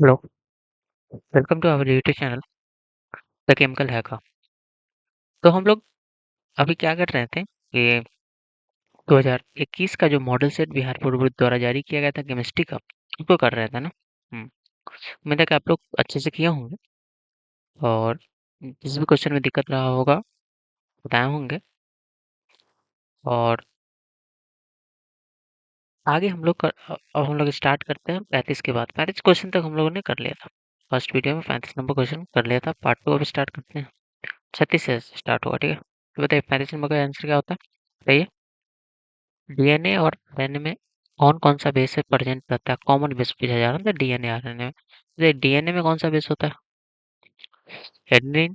Hello, welcome to our YouTube channel the chemical hacker. तो हम लोग अभी क्या कर रहे थे कि 2021 का जो मॉडल सेट बिहार बोर्ड द्वारा जारी किया गया था केमिस्ट्री का, उसको कर रहे थे ना। उम्मीद है कि आप लोग अच्छे से किए होंगे और जिस भी क्वेश्चन में दिक्कत रहा होगा बताए होंगे। और आगे अब हम लोग स्टार्ट करते हैं 35 के बाद। 35 क्वेश्चन तक हम लोगों ने कर लिया था। फर्स्ट वीडियो में 35 नंबर क्वेश्चन कर लिया था। पार्ट 2 अभी स्टार्ट करते हैं। 36 से स्टार्ट होगा, ठीक है। तो बताइए 35 नंबर का आंसर क्या होता है, बताइए। डीएनए और आरएनए में कौन-कौन सा बेस है प्रेजेंट रहता है? कॉमन बेस पूछा जा रहा है ना डीएनए आरएनए में। तो डीएनए में कौन सा बेस होता है? एडेनिन,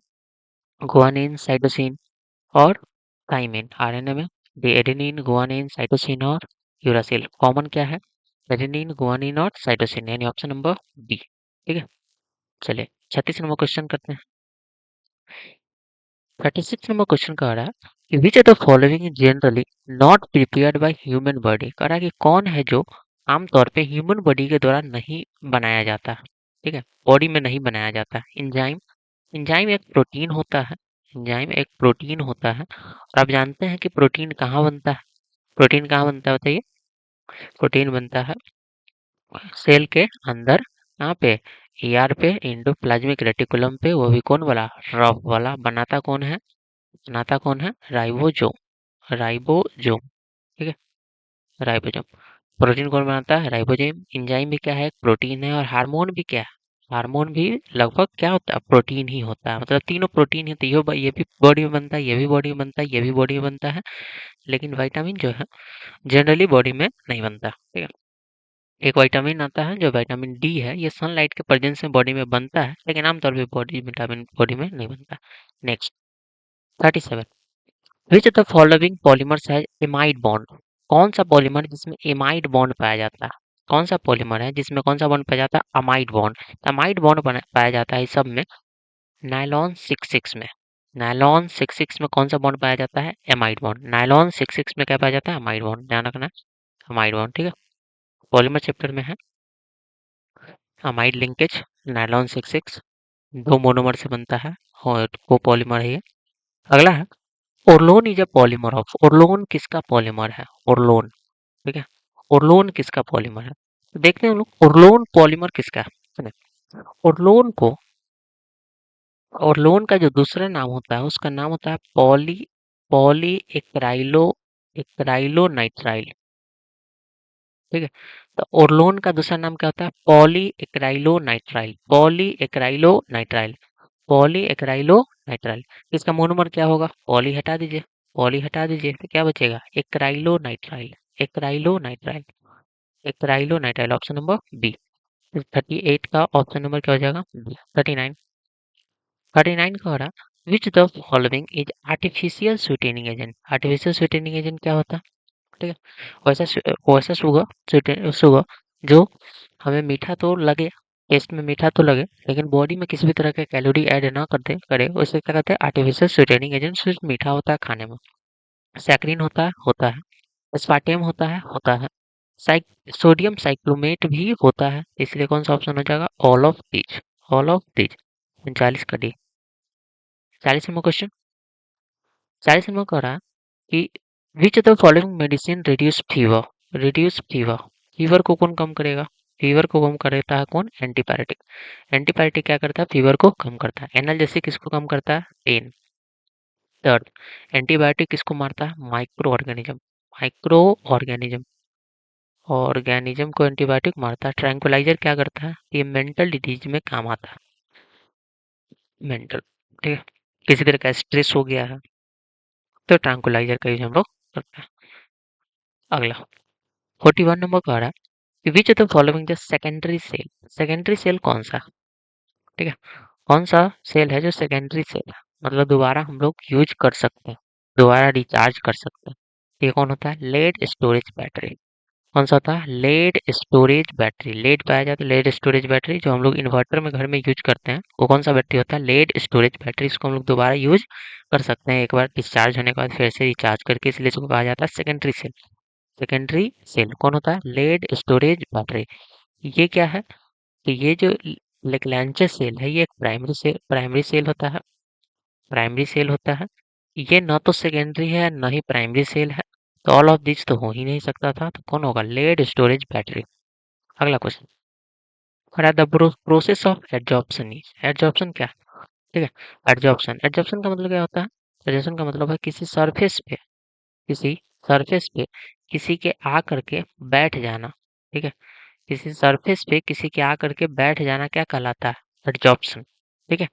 गुआनिन, साइटोसिन और थाइमिन। आरएनए में एडेनिन, गुआनिन, साइटोसिन और यूरासिल। कॉमन क्या है? एडेनिन, गुआनिन और साइटोसिन, यानी ऑप्शन नंबर बी। ठीक है, चलिए 36 नंबर क्वेश्चन करते हैं। 36 नंबर क्वेश्चन कह रहा है कि विच of the following is generally not prepared by human body. कह रहा है कि कौन है जो आमतौर पे ह्यूमन बॉडी के द्वारा नहीं बनाया जाता है, ठीक है, बॉडी में नहीं बनाया जाता। एंजाइम। एंजाइम एक प्रोटीन होता है। एंजाइम एक प्रोटीन होता है और आप जानते हैं कि प्रोटीन कहाँ बनता है? प्रोटीन कहाँ बनता है बताइए। प्रोटीन बनता है सेल के अंदर। यहाँ पे ईआर पे, इंडोप्लाज्मिक रेटिकुलम पे, वो भी कौन वाला? रफ वाला। बनाता कौन है? बनाता कौन है? राइबोसोम। राइबोसोम, ठीक है, राइबोसोम। प्रोटीन कौन बनाता है? राइबोसोम। एंजाइम भी क्या है? प्रोटीन है। और हार्मोन भी क्या है? हार्मोन भी लगभग क्या होता है? प्रोटीन ही होता है। मतलब तीनों प्रोटीन है। तो ये भी बॉडी में बनता है, ये भी बॉडी में बनता है, ये भी बॉडी में बनता है। लेकिन विटामिन जो है जनरली बॉडी में नहीं बनता, ठीक है। एक विटामिन आता है जो विटामिन डी है, ये सनलाइट के प्रेजेंस में बॉडी में बनता है, लेकिन आमतौर पर बॉडी विटामिन बॉडी में नहीं बनता। Next 37। Which of the following polymers has amide bond. कौन सा पॉलीमर जिसमें एमाइड बॉन्ड पाया जाता है? कौन सा पॉलीमर है जिसमें कौन सा बॉन्ड पाया जाता है? Amide bond. अमाइड बॉन्ड पाया जाता है इस सब में नायलॉन 66 में। नायलॉन 66 में कौन सा बॉन्ड पाया जाता है? Amide bond. नायलॉन 66 में क्या पाया जाता है? Amide bond. ध्यान रखना, अमाइड बॉन्ड, ठीक है। पॉलीमर चैप्टर में है अमाइड लिंकेज। नायलॉन 66 दो मोनोमर से बनता है और को पॉलीमर है ये। अगला है ओरलोन इज अ पॉलीमर ऑफ। ओरलोन किसका पॉलीमर है? ओरलोन, ठीक है। ओरलोन किसका पॉलीमर है? तो देखते हैं हम लोग ओरलोन पॉलीमर किसका है। सुने, ओरलोन को, ओरलोन का जो दूसरा नाम होता है उसका नाम होता है पॉली एक्राइलो, एक्राइलो नाइट्राइल, ठीक है। तो ओरलोन का दूसरा नाम क्या होता है? Polyacrylonitrile. Polyacrylonitrile. Polyacrylonitrile. इसका मोनोमर क्या होगा? पॉली हटा दीजिए, पॉली हटा दीजिए तो क्या बचेगा? Acrylonitrile. Acrylonitrile. Acrylonitrile, option number B. 38 का ऑप्शन नंबर क्या हो जाएगा? बी। 39। 39 का हो रहा which the following is artificial sweetening agent. Artificial sweetening agent क्या होता है, ठीक है। वैसा शुगर जो हमें मीठा तो लगे, टेस्ट में मीठा तो लगे, लेकिन बॉडी में किसी भी तरह के कैलोरी ऐड ना करते करे, उसे क्या कहते हैं? Artificial sweetening agent. सिर्फ मीठा होता है खाने में। सैकरिन होता है, होता है। एस्पार्टेम होता है, होता है। साइक सोडियम साइक्लोमेट भी होता है। इसलिए कौन सा ऑप्शन हो जाएगा? All of these. All of these. 39 का डी। 40 number question. 40 नंबर कह रहा है कि विच of the following medicine reduce fever. Reduce fever. Fever को कौन कम करेगा? फीवर को कम करता है कौन? एंटीपायरेटिक। एंटीपायरेटिक क्या करता है? फीवर को कम करता है। एनाल्जेसिक किसको कम करता है? पेन। थर्ड, एंटीबायोटिक किसको मारता है? Micro organism. Micro organism, organism को एंटीबायोटिक मारता है। ट्रैंकुलाइजर क्या करता है? ये मेंटल डिजीज में काम आता है। मेंटल, ठीक है। किसी तरह का स्ट्रेस हो गया है तो ट्रैंकुलाइजर का यूज हम लोग करते हैं। अगला 41 नंबर कह रहा है which of the following the secondary cell. Secondary cell कौन सा, ठीक है, कौन सा सेल है जो सेकेंडरी सेल है, मतलब दोबारा हम लोग यूज कर सकते हैं, दोबारा रिचार्ज कर सकते हैं। ये कौन होता है? Lead storage battery. कौन सा होता है? Lead storage battery. लेड पाया जाता है, लेड स्टोरेज बैटरी जो हम लोग इन्वर्टर में घर में यूज करते हैं, वो कौन सा बैटरी होता है? Lead storage battery. इसको हम लोग दोबारा यूज कर सकते हैं एक बार डिस्चार्ज होने के बाद फिर से रिचार्ज करके, इसलिए इसको कहा जाता है सेकेंडरी सेल। सेकेंडरी सेल कौन होता है? Lead storage battery. ये क्या है? तो ये जो लेग्रैंज सेल है ये एक प्राइमरी सेल होता है। प्राइमरी सेल होता है, ये ना तो सेकेंडरी है ना ही प्राइमरी सेल है, तो ऑल ऑफ दिस तो हो ही नहीं सकता था, तो कौन होगा? Lead storage battery. अगला question, the process of adsorption is, adsorption क्या है? ठीक है, एडजॉर्प्शन, एडजॉर्प्शन का मतलब क्या होता है? एडजॉर्प्शन का मतलब है किसी सरफेस पे किसी के आ करके बैठ जाना। ठीक है, किसी सरफेस पे किसी के आ करके बैठ जाना क्या कहलाता है? एडजॉर्प्शन। ठीक है,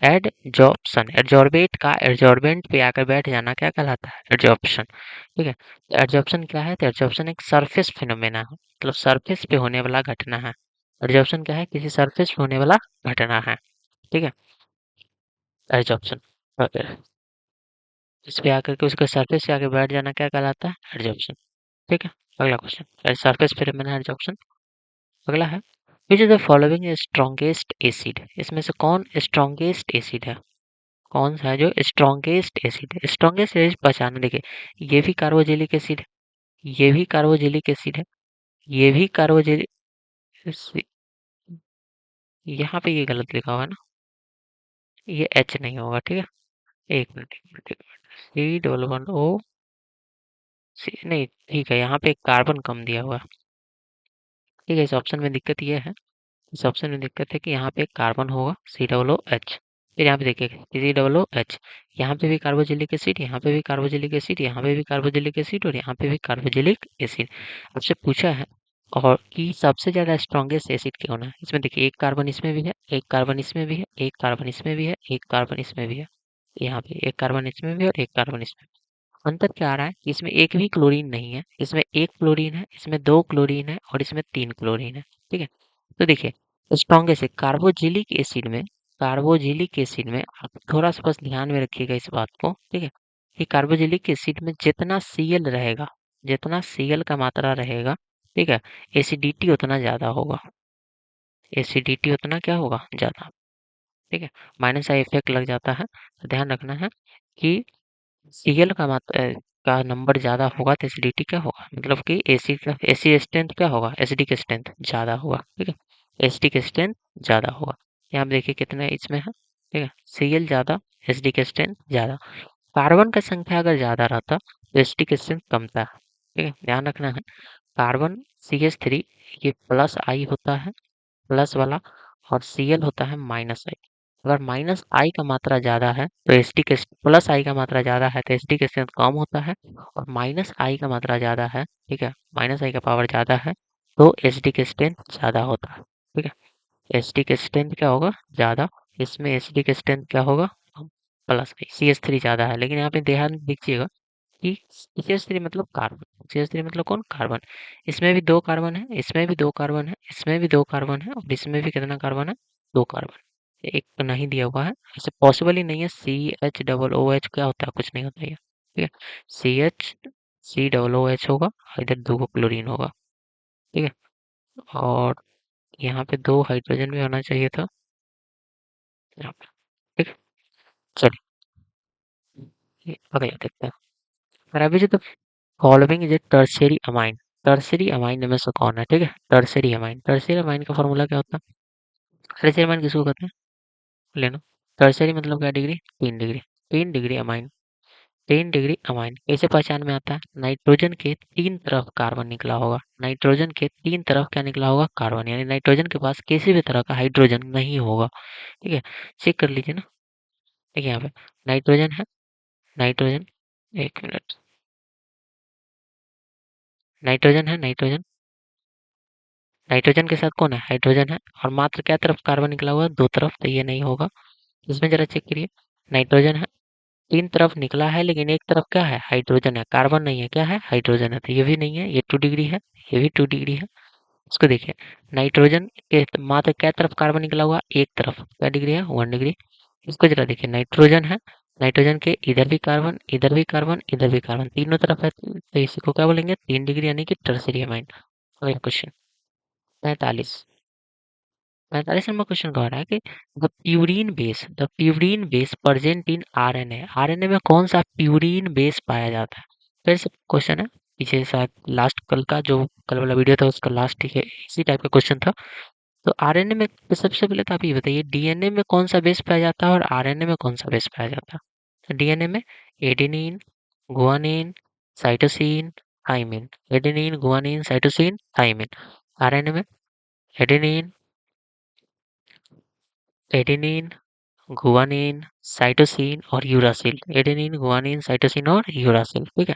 एडजॉर्प्शन, एडजॉर्बेट का एडजॉर्बेंट पे आकर बैठ जाना क्या कहलाता है? एडजॉर्प्शन। ठीक है, तो एडजॉर्प्शन क्या है? तो एडजॉर्प्शन एक सरफेस फिनोमेना है, मतलब सरफेस पे होने वाला घटना है। एडजॉर्प्शन क्या है? किसी सरफेस पे होने वाला घटना है। ठीक है, एडजॉर्प्शन। इस पे आकर के उसके सरफेस पे आके बैठ जाना क्या कहलाता है? एडजॉर्प्शन। ठीक है, अगला क्वेश्चन, सरफेस फिनोमेना एडजॉर्प्शन। अगला है, which is the following strongest acid, इसमें से कौन स्ट्रॉन्गेस्ट एसिड है? कौन सा है जो स्ट्रॉन्गेस्ट एसिड है? स्ट्रॉन्गेस्ट एसिड पहचानना, देखिए ये भी कार्बोजेलिक एसिड है, ये भी कार्बोजेलिक एसिड है, ये भी कार्बोजेलिक। यहाँ पे ये गलत लिखा हुआ है ना, ये एच नहीं होगा। ठीक है, एक मिनट एक मिनट एक मिनट, C11O, सी नहीं, ठीक है, यहाँ पे एक कार्बन कम दिया हुआ है। ठीक है, इस ऑप्शन में दिक्कत ये है, इस ऑप्शन में दिक्कत है कि यहाँ पे एक कार्बन होगा C00H। फिर यहाँ पे देखिए C00H, यहाँ पे भी कार्बोजिलिक एसिड, यहाँ पे भी कार्बोजिलिक एसिड, यहाँ पे भी कार्बोजिलिक एसिड और यहाँ पे भी कार्बोजिलिक एसिड। आपसे पूछा है और कि सबसे ज़्यादा स्ट्रॉन्गेस्ट एसिड क्यों है? इसमें देखिए एक कार्बन इसमें भी है, एक कार्बन इसमें भी है, एक कार्बन इसमें भी है, एक कार्बन इसमें भी है, यहाँ पे एक कार्बन इसमें भी है और एक कार्बन इसमें। अंतर क्या आ रहा है कि इसमें एक भी क्लोरीन नहीं है, इसमें एक क्लोरीन है, इसमें दो क्लोरीन है और इसमें तीन क्लोरीन है। ठीक है, तो देखिए स्ट्रॉन्गेस्ट है कार्बोजिलिक एसिड में आप थोड़ा सा बस ध्यान में रखिएगा इस बात को। ठीक है, कि कार्बोजिलिक एसिड में जितना Cl रहेगा, जितना Cl का मात्रा रहेगा, ठीक है, एसिडिटी उतना ज़्यादा होगा, एसिडिटी उतना क्या होगा? ज़्यादा। ठीक है, माइनस का इफेक्ट लग जाता है, तो ध्यान रखना है कि Cl का का नंबर ज़्यादा होगा तो एसिडिटी क्या होगा? मतलब कि एसिड का एसिड स्ट्रेंथ क्या होगा? एसिडिक स्ट्रेंथ ज़्यादा होगा। ठीक है, एसिडिक स्ट्रेंथ ज़्यादा होगा। यहाँ पे देखिए कितने इसमें है। ठीक है, Cl ज़्यादा, एसिडिक स्ट्रेंथ ज़्यादा। कार्बन का संख्या अगर ज़्यादा रहता तो एसिडिक स्ट्रेंथ कम था। ठीक है, ध्यान रखना है। कार्बन CH3 ये प्लस आई होता है, प्लस वाला, और Cl होता है माइनस आई। अगर माइनस आई का मात्रा ज़्यादा है तो एसिडिक, प्लस आई का मात्रा ज़्यादा है तो एसिडिक स्ट्रेंथ कम होता है, और माइनस आई का मात्रा ज़्यादा है, ठीक है, माइनस आई का पावर ज़्यादा है तो एसिडिक स्ट्रेंथ ज़्यादा होता है। ठीक है, एसिडिक स्ट्रेंथ क्या होगा? ज़्यादा। इसमें एसिडिक स्ट्रेंथ क्या होगा? प्लस आई, CH3 ज़्यादा है, लेकिन यहाँ पे ध्यान दीजिएगा कि CH3 मतलब कार्बन, CH3 मतलब कौन? कार्बन। इसमें भी दो कार्बन है, इसमें भी दो कार्बन है, इसमें भी दो कार्बन है और इसमें भी कितना कार्बन है? दो कार्बन। एक तो नहीं दिया हुआ है, ऐसे पॉसिबल ही नहीं है। CH OOH क्या होता है? कुछ नहीं होता है। ठीक है, CH COOH होगा और इधर दो क्लोरीन होगा। ठीक है, और यहाँ पे दो हाइड्रोजन भी होना चाहिए था यहाँ पे। ठीक है, चलिए अगला देखते हैं। और अभी जो तो following is a tertiary amine, tertiary amine में से कौन है? ठीक है, टर्शियरी अमाइन का फॉर्मूला क्या होता है? टर्शियरी अमाइन किसको कहते हैं? लेना, टर्शियरी मतलब क्या? Degree, 3 degree, 3 degree amine, 3 degree amine कैसे पहचान में आता है? नाइट्रोजन के तीन तरफ कार्बन निकला होगा, नाइट्रोजन के तीन तरफ क्या निकला होगा? कार्बन, यानी नाइट्रोजन के पास किसी भी तरह का हाइड्रोजन नहीं होगा। ठीक है, चेक कर लीजिए ना। देखिए यहाँ पे नाइट्रोजन है, नाइट्रोजन, एक मिनट, नाइट्रोजन है, नाइट्रोजन, नाइट्रोजन के साथ कौन है? हाइड्रोजन है, और मात्र क्या तरफ कार्बन निकला हुआ है? दो तरफ, तो ये नहीं होगा। इसमें जरा चेक करिए, नाइट्रोजन है, तीन तरफ निकला है, लेकिन एक तरफ क्या है? हाइड्रोजन है, कार्बन नहीं है, क्या है? हाइड्रोजन है, तो ये भी नहीं है, ये 2 डिग्री है, ये भी 2 डिग्री है। इसको देखिए, नाइट्रोजन के मात्र क्या तरफ कार्बन निकला हुआ? एक तरफ, क्या डिग्री है? 1 डिग्री। इसको जरा देखिए, नाइट्रोजन है, नाइट्रोजन के इधर भी कार्बन, इधर भी कार्बन, इधर भी कार्बन, तीनों तरफ है, तो इसी को क्या बोलेंगे? 3 डिग्री, यानी कि टर्शियरी अमाइन। अगला क्वेश्चन 45, 45 नंबर क्वेश्चन कह रहा है कि the purine base present in RNA, RNA में कौन सा प्यूरीन बेस पाया जाता है? फिर से क्वेश्चन है, पीछे शायद लास्ट कल का जो कल वाला वीडियो था उसका लास्ट, ठीक है, इसी टाइप का क्वेश्चन था। तो आरएनए में सबसे पहले तो आप ये बताइए, डीएनए में कौन सा बेस पाया जाता है और आरएनए में कौन सा बेस पाया जाता है? तो डीएनए में adenine, guanine, cytosine, thymine. Adenine, guanine, cytosine, thymine. RNA में एडेनिन, एडेनिन, गुआनिन, साइटोसिन और यूरासिल। एडेनिन, गुआनिन, साइटोसिन और यूरासिल, ठीक है।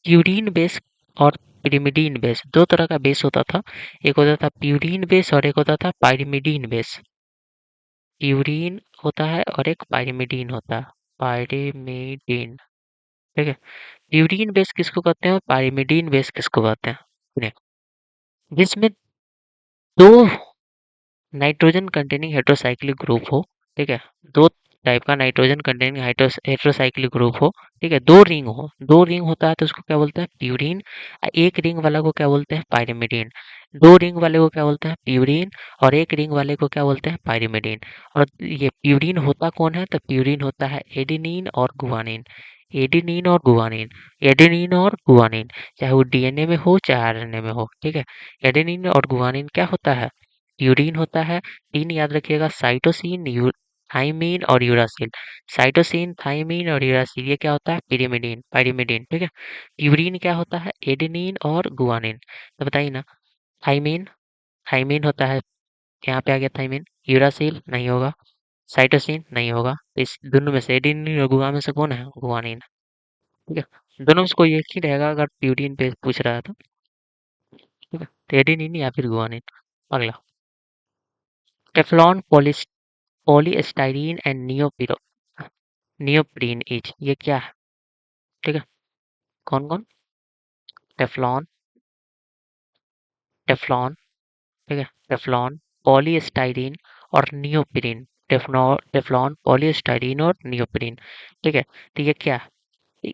प्यूरीन बेस और पिरिमिडीन बेस, दो तरह का बेस होता था। एक होता था प्यूरीन बेस और एक होता था पाइरिमिडीन बेस। प्यूरीन होता है और एक पाइरिमिडीन होता है, पाइरिमिडीन, ठीक है। प्यूरीन बेस किसको कहते हैं और पाइरिमिडीन बेस किसको कहते हैं? सुनिए, जिसमें दो नाइट्रोजन कंटेनिंग हेटेरोसाइक्लिक ग्रुप हो, ठीक है। दो टाइप का नाइट्रोजन कंटेनिंग हेटेरोसाइक्लिक ग्रुप हो, ठीक है। दो रिंग हो, दो रिंग होता है तो उसको क्या बोलते हैं? प्यूरीन। एक रिंग वाला को क्या बोलते हैं? पाइरिमिडीन। दो रिंग वाले को क्या बोलते हैं? प्यूरीन। और एक रिंग वाले को क्या बोलते हैं? पाइरिमिडीन। और ये प्यूरीन होता कौन है? तो प्यूरीन होता है एडेनिन और गुआनिन। एडेनिन और गुआनिन, एडेनिन और गुआनिन, चाहे वो डीएनए में हो चाहे आरएनए में हो, ठीक है। एडेनिन और गुआनिन क्या होता है? यूरिन होता है। तीन याद रखिएगा, साइटोसिन, थाइमीन और यूरासिल। साइटोसिन, थाइमीन और यूरासिल, ये क्या होता है? पिरिमिडीन, पाइरिमिडीन, ठीक है। यूरिन क्या होता है? एडेनिन और गुआनिन। तो बताइए ना, थाइमीन, थाइमीन होता है, यहाँ पे आ गया थाइमीन। यूरासिल नहीं होगा, साइटोसिन नहीं होगा, तो इस दोनों में से एडेनिन और गुआ में से कौन है? गुआनिन, ठीक है। दोनों में से कोई एक ही रहेगा अगर प्यूरिन पे पूछ रहा है तो, ठीक है। तो एडेनिन या फिर गुआनिन। अगला, Teflon, polystyrene and neoprene etch, ये क्या है? ठीक है। कौन कौन? टेफ्लॉन, टेफ्लॉन, ठीक है। टेफ्लॉन, पॉलीस्टाइरीन और नियोप्रीन। टेफ्लॉन, पॉलीस्टाइरीन और नियोप्रीन, ठीक है। तो ये क्या है?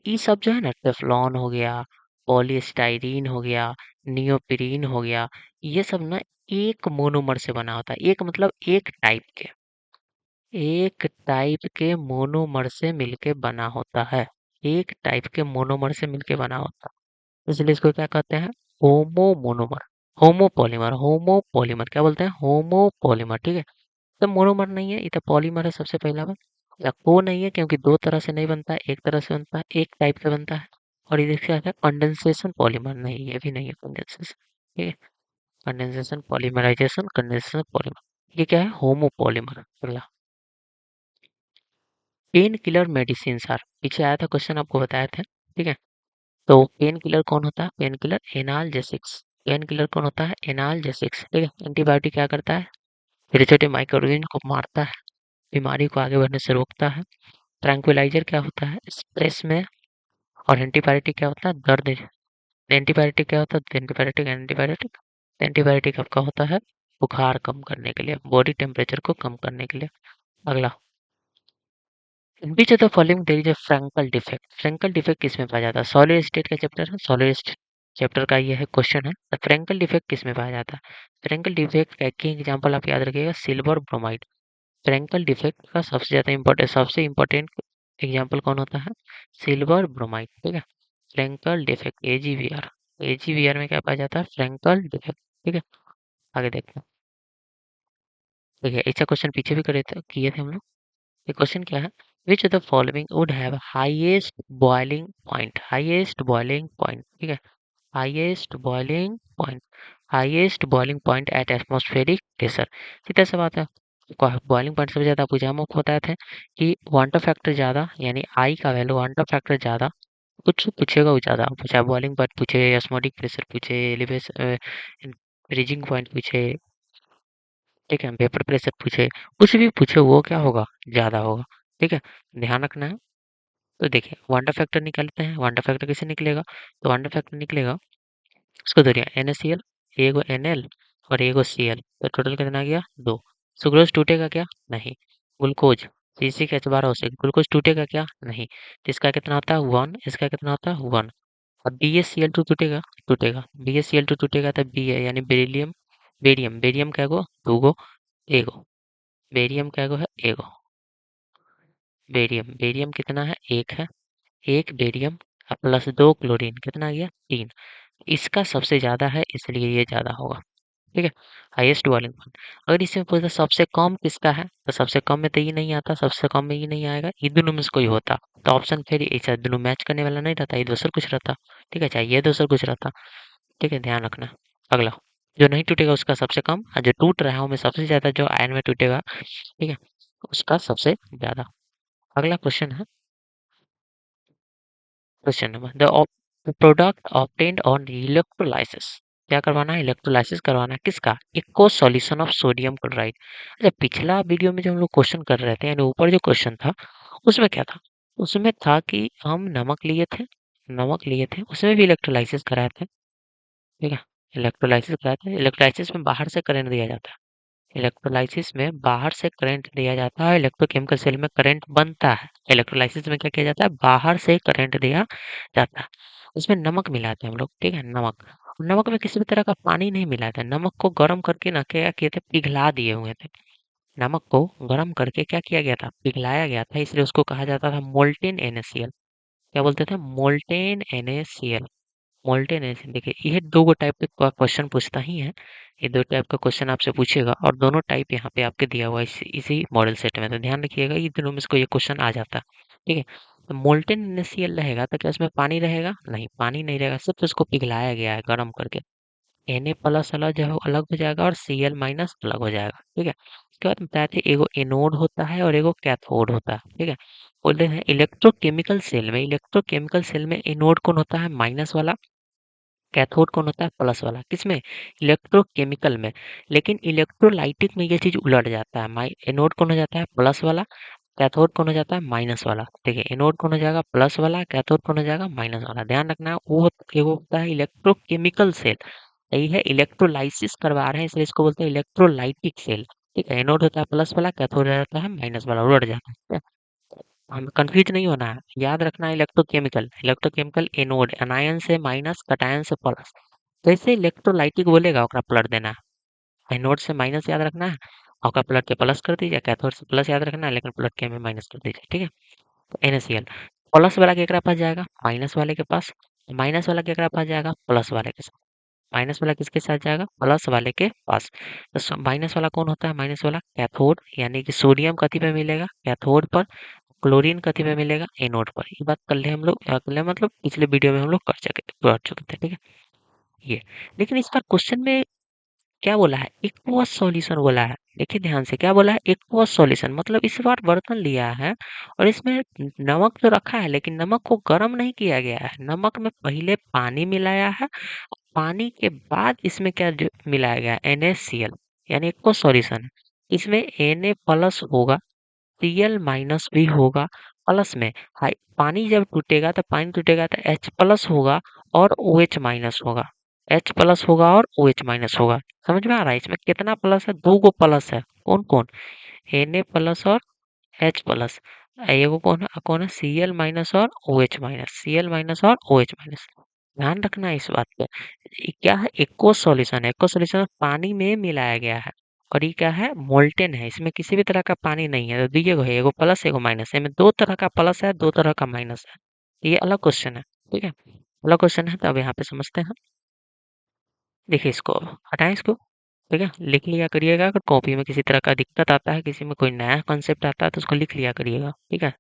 ये सब जो है ना, टेफ्लॉन हो गया, पॉलीस्टाइरीन हो गया, नियोप्रीन हो गया, ये सब ना एक मोनोमर से बना होता है। एक मतलब एक टाइप के मोनोमर से मिलके बना होता है। एक टाइप के मोनोमर से मिलके बना होता है, इसलिए इसको क्या कहते हैं? होमो मोनोमर, होमो पॉलीमर क्या बोलते हैं? होमो पॉलीमर, ठीक है। तो मोनोमर नहीं है, ये तो पॉलीमर है सबसे पहला बात। या को नहीं है क्योंकि दो तरह से नहीं बनता है, एक तरह से बनता है, एक टाइप से बनता है। और ये देखिए आता है कंडेंसेशन पॉलीमर, नहीं ये भी नहीं है कंडेंसेशन, ठीक है। कंडेंसेशन, पॉलीमराइजेशन, कंडेंसेशन, पॉलीमर, ये क्या है? होमो पॉलीमर। अगला, पेन किलर मेडिसिन आर, पीछे आया था क्वेश्चन, आपको बताया था, ठीक है। तो पेन किलर कौन होता है? Pain killer analgesics. Pain killer कौन होता है? एनाल्जेसिक्स, ठीक है। एंटीबायोटिक क्या करता है? छोटे छोटे माइक्रो ऑर्गेनिज्म को मारता है, बीमारी को आगे बढ़ने से रोकता है। ट्रैंक्विलाइजर क्या होता है? स्ट्रेस में। और एंटीबायोटिक क्या होता है? दर्द। एंटीबायोटिक क्या होता है? एंटीबायोटिक आपका होता है बुखार कम करने के लिए, बॉडी टेम्परेचर को कम करने के लिए। अगला, which of the following there is a Frenkel defect. Frenkel defect किस में पाया जाता है? सॉलिड स्टेट का चैप्टर है, सॉलिड स्टेट चैप्टर का ये है क्वेश्चन है। द फ्रैंकल डिफेक्ट किस में पाया जाता है? फ्रैंकल डिफेक्ट का एक एग्जांपल आप याद रखिएगा, सिल्वर ब्रोमाइड। फ्रैंकल डिफेक्ट का सबसे ज्यादा इंपॉर्टेंट, सबसे इंपॉर्टेंट एग्जांपल कौन होता है? सिल्वर ब्रोमाइड, ठीक है। फ्रैंकल डिफेक्ट, एजीवीआर, एजीवीआर में क्या पाया जाता है? फ्रैंकल डिफेक्ट, ठीक है। आगे देखते हैं, देखिए ऐसा क्वेश्चन पीछे भी करे थे, किए थे हम लोग। ये क्वेश्चन क्या है? Which of the following would have highest boiling point? Highest boiling point, ठीक है। Highest boiling point, highest boiling point at atmospheric pressure. सीधा सा बात है, बॉइलिंग पॉइंट सबसे ज़्यादा पूछा, हम आपको बताए थे कि वांटर फैक्टर ज़्यादा, यानी आई का वैल्यू वांटर फैक्टर ज़्यादा, कुछ पूछेगा वो ज़्यादा पूछा। बॉइलिंग पॉइंट पूछे, एस्मोटिक प्रेशर पूछे, एलिवेशन, फ्रीजिंग पॉइंट पूछे, ठीक है, वेपर प्रेशर पूछे, कुछ भी पूछे वो क्या होगा? ज़्यादा होगा, ठीक है। ध्यान रखना है। तो देखिए वांडा फैक्टर निकालते हैं, वांडा फैक्टर कैसे निकलेगा? तो वांडा फैक्टर निकलेगा, उसको धरिए NaCl, एगो Nl और एगो Cl, तो टोटल कितना आ गया? 2। सुक्रोज टूटेगा क्या? नहीं। ग्लूकोज, CH12O6, ग्लूकोज टूटेगा क्या? नहीं। तो इसका कितना होता है? 1, इसका कितना होता है? 1। अब BaCl2 टूटेगा, टूटेगा, BaCl2 टूटेगा तो बी है, यानी बेरिलियम, बेरियम, बेरियम क्या गो? 2 गो, एगो, बेरियम क्या गो है? एगो, बेरियम, बेरियम कितना है? 1 है, एक बेरियम प्लस 2 क्लोरीन, कितना आ गया? 3। इसका सबसे ज़्यादा है इसलिए ये ज़्यादा होगा, ठीक है, हाईएस्ट बॉइलिंग पॉइंट। अगर इसमें पूछता सबसे कम किसका है, तो सबसे कम में तो ये नहीं आता, सबसे कम में ये नहीं आएगा, ये दोनों में से कोई होता तो ऑप्शन फिर ऐसा दोनों मैच करने वाला नहीं रहता, ये दूसरा कुछ रहता। ठीक है, चाहे ये दूसरा कुछ रहता। ठीक है, ध्यान रखना। अगला, जो नहीं टूटेगा उसका सबसे कम, और जो टूट रहा है उसमें सबसे ज्यादा जो आयन में टूटेगा, ठीक है, उसका सबसे ज्यादा। अगला क्वेश्चन है, question number the product obtained on electrolysis. क्या करवाना है, इलेक्ट्रोलाइसिस करवाना है किसका, इक्को सॉल्यूशन ऑफ सोडियम क्लोराइड। अच्छा, पिछला वीडियो में जब हम लोग क्वेश्चन कर रहे थे, यानी ऊपर जो क्वेश्चन था उसमें क्या था, उसमें था कि हम नमक लिए थे, नमक लिए थे, उसमें भी इलेक्ट्रोलाइसिस कराए थे। ठीक है, इलेक्ट्रोलाइसिस कराए थे, इलेक्ट्रोलाइसिस में बाहर से करंट दिया जाता है, इलेक्ट्रोलाइसिस में बाहर से करंट दिया जाता है, इलेक्ट्रोकेमिकल सेल में करंट बनता है। इलेक्ट्रोलाइसिस में क्या किया जाता है, बाहर से करंट दिया जाता है। उसमें नमक मिलाते हैं हम लोग, ठीक है, नमक। नमक में किसी भी तरह का पानी नहीं मिलाते, नमक को गर्म करके ना क्या किए थे, पिघला दिए हुए थे। नमक को गर्म करके क्या किया गया था, पिघलाया गया था, इसलिए उसको कहा जाता था मोल्टेन NaCl। क्या बोलते थे, मोल्टेन NaCl। मोल्टेन एसिड, देखिए ये दो टाइप के क्वेश्चन पूछता ही है, ये दो टाइप का क्वेश्चन आपसे पूछेगा, और दोनों टाइप यहाँ पे आपके दिया हुआ है इसी मॉडल सेट में, तो ध्यान रखिएगा ये दोनों में से कोई ये क्वेश्चन आ जाता है। ठीक है, तो मोल्टेन NaCl रहेगा तो क्या उसमें पानी रहेगा, नहीं पानी नहीं रहेगा, सिर्फ उसको पिघलाया गया है गर्म करके। Na प्लस अलग जो है वो अलग हो जाएगा और Cl माइनस अलग हो जाएगा। ठीक है, उसके बाद बताए थे एगो एनोड होता है और एगो कैथोड होता है। ठीक है, बोलते हैं इलेक्ट्रोकेमिकल सेल में, इलेक्ट्रोकेमिकल सेल में एनोड कौन होता है, माइनस वाला, कैथोड कौन होता है, प्लस वाला। किसमें, इलेक्ट्रोकेमिकल में। लेकिन इलेक्ट्रोलाइटिक में ये चीज उलट जाता है, एनोड कौन हो जाता है, प्लस वाला, कैथोड कौन हो जाता है, माइनस वाला। देखिए एनोड कौन हो जाएगा, प्लस वाला, कैथोड कौन हो जाएगा, माइनस वाला। ध्यान रखना है, वो होता है इलेक्ट्रोकेमिकल सेल। यही है, इलेक्ट्रोलाइसिस करवा रहे हैं इसलिए इसको बोलते हैं इलेक्ट्रोलाइटिक सेल। ठीक है, एनोड होता है प्लस वाला, कैथोड रहता है माइनस वाला, उलट जाता है। ठीक है? हमें कंफ्यूज नहीं होना है, याद रखना है इलेक्ट्रोकेमिकल, इलेक्ट्रोकेमिकल एनोड, एनायन से माइनस, कटायन से प्लस। जैसे इलेक्ट्रोलाइटिक बोलेगा ओकरा पलट देना है, एनोड से माइनस याद रखना है, ओकरा पलट के प्लस कर दीजिए, कैथोड से प्लस याद रखना है लेकिन पलट के हमें माइनस कर दीजिए। ठीक है, तो NaCl प्लस वाला केकरा पास जाएगा, माइनस वाले के पास, माइनस वाला केकरा पास जाएगा, प्लस वाले के साथ। माइनस वाला किसके साथ जाएगा, प्लस वाले के पास। तो माइनस वाला कौन होता है, माइनस वाला कैथोड, यानी कि सोडियम कथी पे मिलेगा, कैथोड पर, क्लोरीन कथी में मिलेगा, एनोड पर। ये बात कल हम लोग कल मतलब पिछले वीडियो में हम लोग कर चुके थे। ठीक है, ये, लेकिन इस बार क्वेश्चन में क्या बोला है, एक्वस सॉल्यूशन बोला है। देखिए ध्यान से, क्या बोला है, एक्वस सॉल्यूशन, मतलब इस बार बर्तन लिया है और इसमें नमक तो रखा है लेकिन नमक को गर्म नहीं किया गया है, नमक में पहले पानी मिलाया है, पानी के बाद इसमें क्या मिलाया गया है, NaCl, यानी एक्वस सॉल्यूशन है। इसमें Na प्लस होगा, Cl माइनस भी होगा, प्लस में हाई पानी जब टूटेगा तो पानी टूटेगा तो H प्लस होगा और OH माइनस होगा, H प्लस होगा और OH माइनस होगा। समझ में आ रहा है, इसमें कितना प्लस है, दो गो प्लस है, कौन कौन, Na प्लस और H प्लस। एगो कौन है Cl माइनस और OH माइनस, Cl माइनस और OH माइनस। ध्यान रखना है इस बात पे। ये क्या है, एक्वस सॉल्यूशन है, एक्वस सॉल्यूशन पानी में मिलाया गया है, और ये क्या है, मोल्टेन है, इसमें किसी भी तरह का पानी नहीं है। तो दिए गए एगो प्लस एगो माइनस है, इसमें दो तरह का प्लस है, दो तरह का माइनस है। तो ये अलग क्वेश्चन है। ठीक है, अलग क्वेश्चन है, तो अब यहाँ पे समझते हैं। देखिए इसको हटाएं इसको। ठीक है, लिख लिया करिएगा, अगर कॉपी में किसी तरह का दिक्कत आता है, किसी में कोई नया कॉन्सेप्ट आता है तो उसको लिख लिया करिएगा। ठीक है,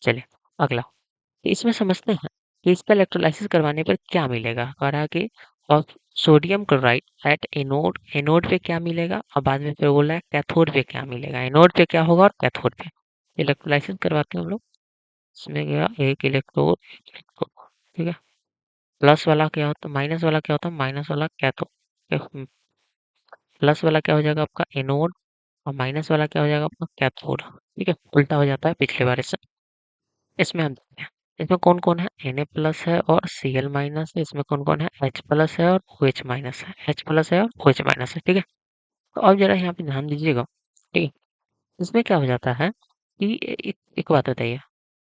चलिए अगला। तो इसमें समझते हैं कि इसका इलेक्ट्रोलाइसिस करवाने पर क्या मिलेगा। कह रहा है कि और sodium chloride at anode, anode पे क्या मिलेगा, और बाद में फिर बोला है कैथोड पे क्या मिलेगा, एनोड पे क्या होगा और कैथोड पे। इलेक्ट्रोलाइसिस करवाते हैं हम लोग, इसमें गया एक इलेक्ट्रोड, एक इलेक्ट्रोड। ठीक है, प्लस वाला क्या होता है, माइनस वाला क्या होता है, माइनस वाला कैथोड, प्लस वाला क्या हो जाएगा आपका एनोड, और माइनस वाला क्या हो जाएगा आपका कैथोड। ठीक है, उल्टा हो जाता है पिछले बार से। इसमें हम देखते हैं, इसमें कौन-कौन है, Na प्लस है और Cl माइनस है, इसमें कौन-कौन है, H प्लस है और OH माइनस है, H प्लस है और OH माइनस है। ठीक है, तो अब जरा यहाँ पे ध्यान दीजिएगा। ठीक है, इसमें क्या हो जाता है कि एक बात बताइए,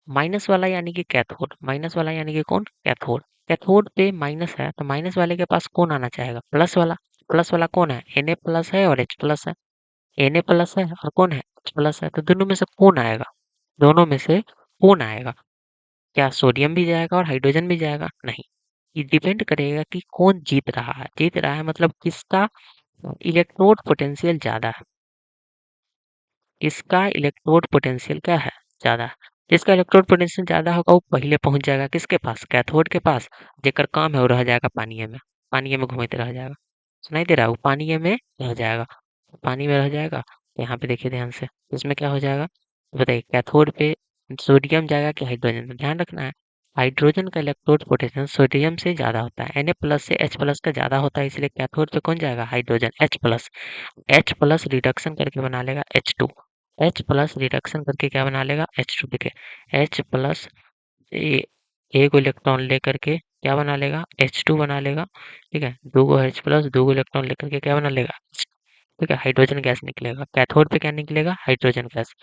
माइनस वाला यानी कि कैथोड, माइनस वाला यानी कि कौन, कैथोड। कैथोड पे माइनस है तो माइनस वाले के पास कौन आना चाहेगा, प्लस वाला। प्लस वाला कौन है, Na प्लस है और H प्लस है, Na प्लस है और कौन है, H प्लस है। तो दोनों में से कौन आएगा, दोनों में से कौन आएगा, क्या सोडियम भी जाएगा और हाइड्रोजन भी जाएगा, नहीं। ये डिपेंड करेगा कि कौन जीत रहा है, जीत रहा है मतलब किसका इलेक्ट्रोड पोटेंशियल ज़्यादा है, इसका इलेक्ट्रोड पोटेंशियल क्या है? ज़्यादा है। जिसका इलेक्ट्रोड पोटेंशियल ज़्यादा होगा वो पहले पहुँच जाएगा किसके पास? कैथोड के पास, जेकर काम है वो रह जाएगा पानीये में, पानीये में घूमते रह जाएगा। सुनाई दे रहा है? वो पानीये में रह जाएगा, पानी में रह जाएगा। तो यहाँ पे देखिए ध्यान से, इसमें क्या हो जाएगा? बताइए कैथोड पे सोडियम जाएगा कि हाइड्रोजन? तो ध्यान रखना है, हाइड्रोजन का इलेक्ट्रोड पोटेंशियल सोडियम से ज़्यादा होता है, Na+ से H+ का ज़्यादा होता है, इसलिए कैथोड पे कौन जाएगा? Hydrogen, H+। H+ रिडक्शन करके बना लेगा H2, H+ रिडक्शन करके क्या बना लेगा? H2। देखिए H+ ए एक इलेक्ट्रॉन लेकर के क्या बना लेगा? H2 बना लेगा। ठीक है, 2 H+ 2 इलेक्ट्रॉन लेकर के क्या बना लेगा? ठीक है, हाइड्रोजन गैस निकलेगा। कैथोड पे क्या निकलेगा? Hydrogen gas.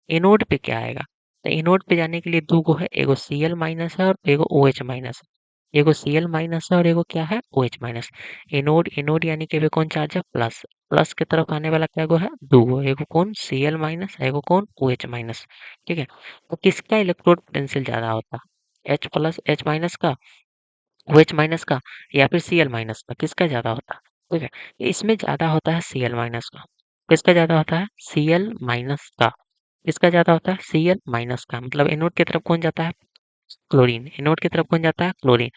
एनोड पे क्या आएगा? तो एनोड पे जाने के लिए 2 गो है, एगो Cl- है और एगो OH-। एगो Cl- है और एगो क्या है? OH-। एनोड एनोड यानी कि कौन चार्ज है? प्लस। प्लस की तरफ आने वाला क्या गो है? 2 गो, एगो कौन? Cl- एगो कौन? OH-। ठीक है, तो किसका इलेक्ट्रोड पोटेंशियल ज़्यादा होता है? H+ H- का, OH- का, या फिर Cl- का? किसका ज़्यादा होता है? ठीक है, इसमें ज़्यादा होता है Cl- का। किसका ज़्यादा होता है? Cl- का। किसका ज़्यादा होता है? Cl- का। मतलब एनोड की तरफ कौन जाता है? क्लोरीन। एनोड की तरफ कौन जाता है? क्लोरीन।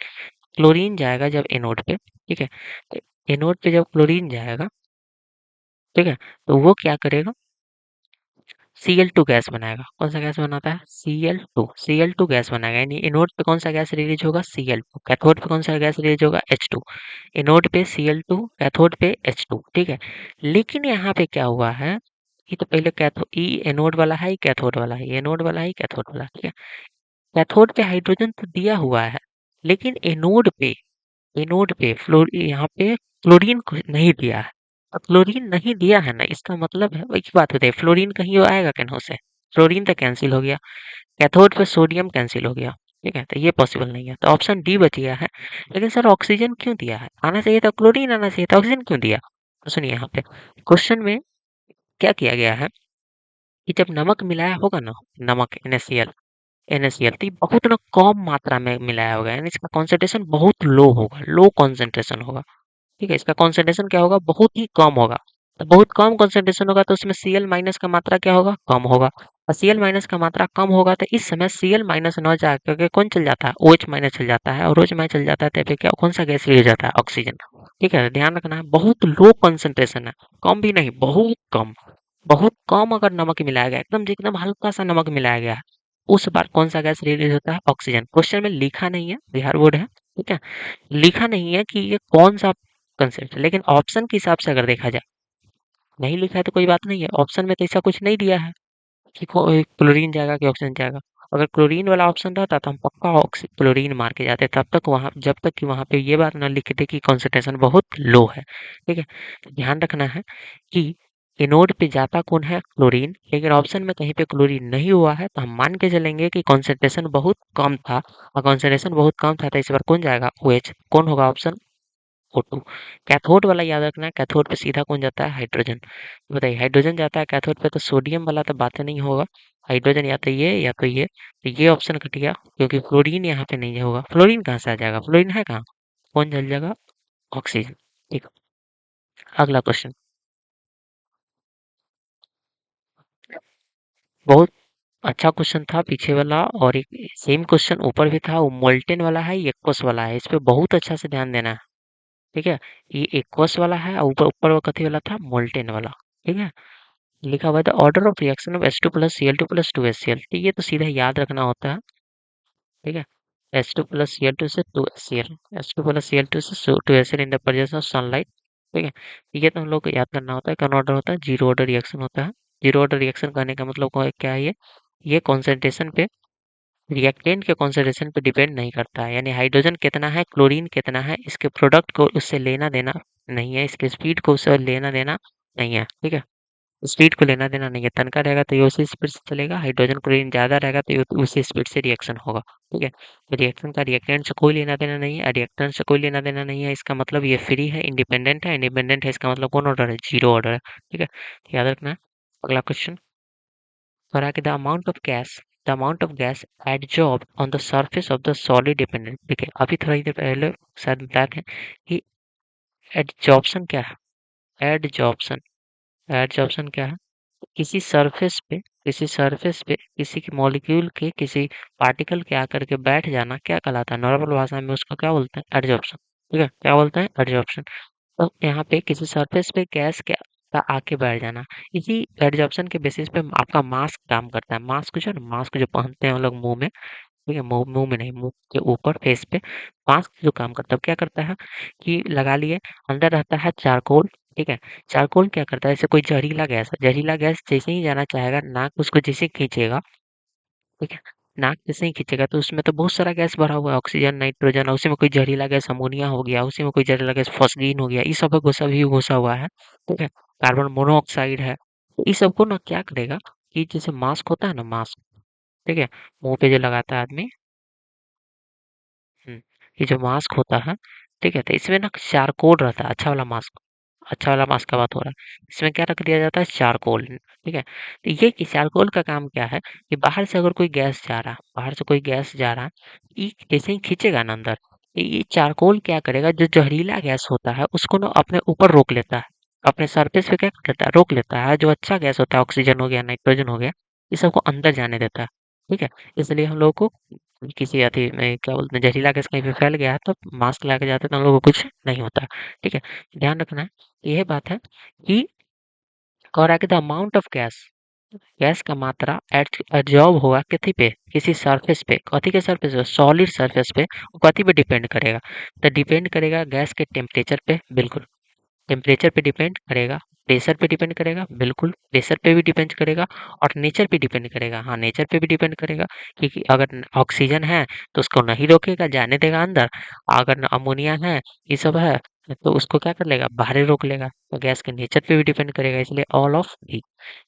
क्लोरीन जाएगा जब एनोड पे, ठीक है? तो एनोड पे जब क्लोरीन जाएगा, ठीक है? तो वो क्या करेगा? Cl2 गैस बनाएगा। कौन सा गैस बनाता है? Cl2 गैस बनाएगा, यानी एनोड पे कौन सा गैस रिलीज होगा? Cl2। कैथोड पे कौन सा गैस रिलीज होगा? H2। एनोड पे Cl2, कैथोड पे H2। ठीक है, लेकिन यहाँ पे क्या हुआ है? ये तो पहले कैथो ई एनोड वाला है, कैथोड वाला है, एनोड वाला है, कैथोड वाला, ठीक है? कैथोड पे हाइड्रोजन तो दिया हुआ है, लेकिन एनोड पे यहाँ पे क्लोरीन को नहीं दिया है। अब क्लोरीन नहीं दिया है ना, इसका मतलब है, एक बात बताइए, फ्लोरीन कहीं आएगा कहीं से? फ्लोरीन तो कैंसिल हो गया। कैथोड पे सोडियम कैंसिल हो गया। ठीक है, तो ये पॉसिबल नहीं है, तो ऑप्शन डी बच गया है। लेकिन सर ऑक्सीजन क्यों दिया है? आना चाहिए था क्लोरीन, आना चाहिए था, ऑक्सीजन क्यों दिया? तो सुनिए, यहाँ पे क्वेश्चन में क्या किया गया है कि जब नमक मिलाया होगा ना, नमक NaCl, तो ये बहुत ना कम मात्रा में मिलाया होगा, यानी इसका कॉन्सेंट्रेशन बहुत लो होगा, लो कॉन्सेंट्रेशन होगा। ठीक है, इसका कॉन्सेंट्रेशन क्या होगा? बहुत ही कम होगा। तो बहुत कम कॉन्सेंट्रेशन होगा तो उसमें Cl- का मात्रा क्या होगा? कम होगा। और Cl- का मात्रा कम होगा तो इस समय Cl- न जा करके कौन चल जाता है? OH- चल जाता है, और OH- चल जाता है तो फिर क्या कौन सा गैस रिलीज जाता है? ऑक्सीजन। ठीक है, ध्यान रखना है, बहुत लो कॉन्सेंट्रेशन है, कम भी नहीं, बहुत कम। बहुत कम अगर नमक मिलाया गया, एकदम हल्का सा नमक मिलाया गया है, उस बार कौन सा गैस रिलीज होता है? ऑक्सीजन। क्वेश्चन में लिखा नहीं है, बिहार बोर्ड है, ठीक है, लिखा नहीं है कि ये कौन सा कंसेप्ट है, लेकिन ऑप्शन के हिसाब से अगर देखा जाए, नहीं लिखा है तो कोई बात नहीं है, ऑप्शन में तो ऐसा कुछ नहीं दिया है कि क्लोरीन जाएगा कि ऑक्सीजन जाएगा। अगर क्लोरीन वाला ऑप्शन रहता तो हम पक्का क्लोरीन मार के जाते, तब तक वहाँ, जब तक कि वहाँ पे ये बात ना लिखते कि कॉन्सेंट्रेशन बहुत लो है। ठीक है, तो ध्यान रखना है कि एनोड पे जाता कौन है? क्लोरीन, लेकिन ऑप्शन में कहीं पे क्लोरीन नहीं हुआ है, तो हम मान के चलेंगे कि कॉन्सेंट्रेशन बहुत कम था, और कॉन्सेंट्रेशन बहुत कम था तो इस बार कौन जाएगा? OH। कौन होगा ऑप्शन? O2। कैथोड वाला याद रखना है, कैथोड पे सीधा कौन जाता है? हाइड्रोजन। बताइए, हाइड्रोजन जाता है कैथोड पे, तो सोडियम वाला तो बातें नहीं होगा, हाइड्रोजन या तो ये या तो ये, तो ये ऑप्शन कट गया, क्योंकि फ्लोरीन यहाँ पे नहीं होगा। फ्लोरीन कहाँ से आ जाएगा? फ्लोरीन है कहाँ? कौन जल जाएगा? ऑक्सीजन। ठीक, अगला क्वेश्चन। बहुत अच्छा क्वेश्चन था पीछे वाला, और एक सेम क्वेश्चन ऊपर भी था, वो मोल्टेन वाला है, ये एक्वस वाला है, इस पे बहुत अच्छा से ध्यान देना है। ठीक है, ये एक्वस वाला है और ऊपर ऊपर वो कथी वाला था? मोल्टेन वाला। ठीक है, लिखा हुआ है the order of reaction of H2 plus Cl2 plus 2HCl। तो ये तो सीधा याद रखना होता है। ठीक है, H2 प्लस Cl2 से 2HCl, H2 प्लस Cl2 से 2HCl in the presence of sunlight. ठीक है, ये तो हम लोग को याद करना होता है। कौन ऑर्डर होता है? जीरो ऑर्डर रिएक्शन होता है। जीरो ऑर्डर रिएक्शन करने का मतलब क्या है? ये कॉन्सेंट्रेशन पे, रिएक्टेंट के कॉन्सेंट्रेशन पे डिपेंड नहीं करता है, यानी हाइड्रोजन कितना है, क्लोरीन कितना है, इसके प्रोडक्ट को उससे लेना देना नहीं है, इसके स्पीड को उससे लेना देना नहीं है। ठीक है, स्पीड को लेना देना नहीं है, तनका रहेगा तो ये उसी स्पीड से चलेगा, हाइड्रोजन क्लोरीन ज़्यादा रहेगा तो ये उसी स्पीड से रिएक्शन होगा। ठीक है, तो रिएक्शन का रिएक्टेंट से कोई लेना देना नहीं है, रिएक्टेंट से कोई लेना देना नहीं है, इसका मतलब ये फ्री है, इंडिपेंडेंट है, इंडिपेंडेंट है इसका मतलब कौन ऑर्डर है? जीरो ऑर्डर है। ठीक है, तो याद रखना है। अगला question, for the amount of gas adsorbed on the surface of the solid dependent। देखिए अभी थोड़ा ही देर पहले शायद बताया था कि एडजॉर्प्शन क्या है? एडजॉर्प्शन। एडजॉर्प्शन क्या है? किसी सरफेस पे किसी के मॉलिक्यूल के किसी पार्टिकल के आकर के बैठ जाना क्या कहलाता है? नॉर्मल भाषा में उसको क्या बोलते हैं? एडजॉर्प्शन। ठीक है, क्या बोलते हैं? एडजॉर्प्शन। तो यहाँ पे किसी सरफेस पे गैस के का आके बैठ जाना, इसी एडजॉर्प्शन के बेसिस पे आपका मास्क काम करता है। मास्क जो है ना, मास्क जो पहनते हैं हम लोग मुंह में, ठीक है, मुंह मुंह में नहीं, मुंह के ऊपर फेस पे मास्क जो काम करता है, वो क्या करता है कि लगा लिए, अंदर रहता है चारकोल। ठीक है, चारकोल क्या करता है, जैसे कोई जहरीला गैस है, जहरीला गैस जैसे ही जाना चाहेगा, नाक उसको जैसे खींचेगा, ठीक है, नाक जैसे ही खींचेगा तो उसमें तो बहुत सारा गैस भरा हुआ है, ऑक्सीजन, नाइट्रोजन, उसी में कोई जहरीला गैस अमोनिया हो गया, उसी में कोई जहरीला गैस फॉस्गीन हो गया, ये सब घुसा भी घुसा हुआ है। ठीक है, कार्बन मोनोऑक्साइड है। तो इस सबको ना क्या करेगा कि जैसे मास्क होता है ना, मास्क, ठीक है, मुंह पे जो लगाता है आदमी, हुँ, ये जो मास्क होता है, ठीक है? तो इसमें ना चारकोल रहता है, अच्छा वाला मास्क, अच्छा वाला मास्क का बात हो रहा है। इसमें क्या रख दिया जाता है? चारकोल, ठीक है? तो ये कि चारकोल का काम क्या है कि बाहर से अगर कोई गैस जा रहा है, बाहर से कोई गैस जा रहा है, ये जैसे ही खींचेगा ना अंदर, ये चारकोल क्या करेगा, जो जहरीला गैस होता है, उसको ना अपने ऊपर रोक लेता है। अपने सरफेस पे क्या कर लेता है? रोक लेता है। जो अच्छा गैस होता है, ऑक्सीजन हो गया, नाइट्रोजन हो गया, ये सबको अंदर जाने देता है, ठीक है? इसलिए हम लोगों को किसी अति में क्या बोलते हैं, जहरीला गैस कहीं पे फैल गया है तो मास्क लगा के जाते हैं तो हम लोगों को कुछ नहीं होता। ठीक है, ध्यान रखना है, यह बात है कि कह रहा है कि the amount of gas, gas का मात्रा एब्जॉर्ब होगा किसी पे, किसी सरफेस पे, कथी के सरफेस पे, सॉलिड सरफेस पे, वो कथी पे डिपेंड करेगा? तो डिपेंड करेगा गैस के टेम्परेचर पे, बिल्कुल। टेम्परेचर पे डिपेंड करेगा, प्रेशर पे डिपेंड करेगा, बिल्कुल, प्रेशर पे भी डिपेंड करेगा और नेचर पे डिपेंड करेगा। हाँ, नेचर पे भी डिपेंड करेगा क्योंकि अगर ऑक्सीजन है तो उसको नहीं रोकेगा, जाने देगा अंदर। अगर अमोनिया है, ये सब है, तो उसको क्या कर लेगा? बाहर ही रोक लेगा। तो गैस के नेचर पे भी डिपेंड करेगा, इसलिए ऑल ऑफ दी।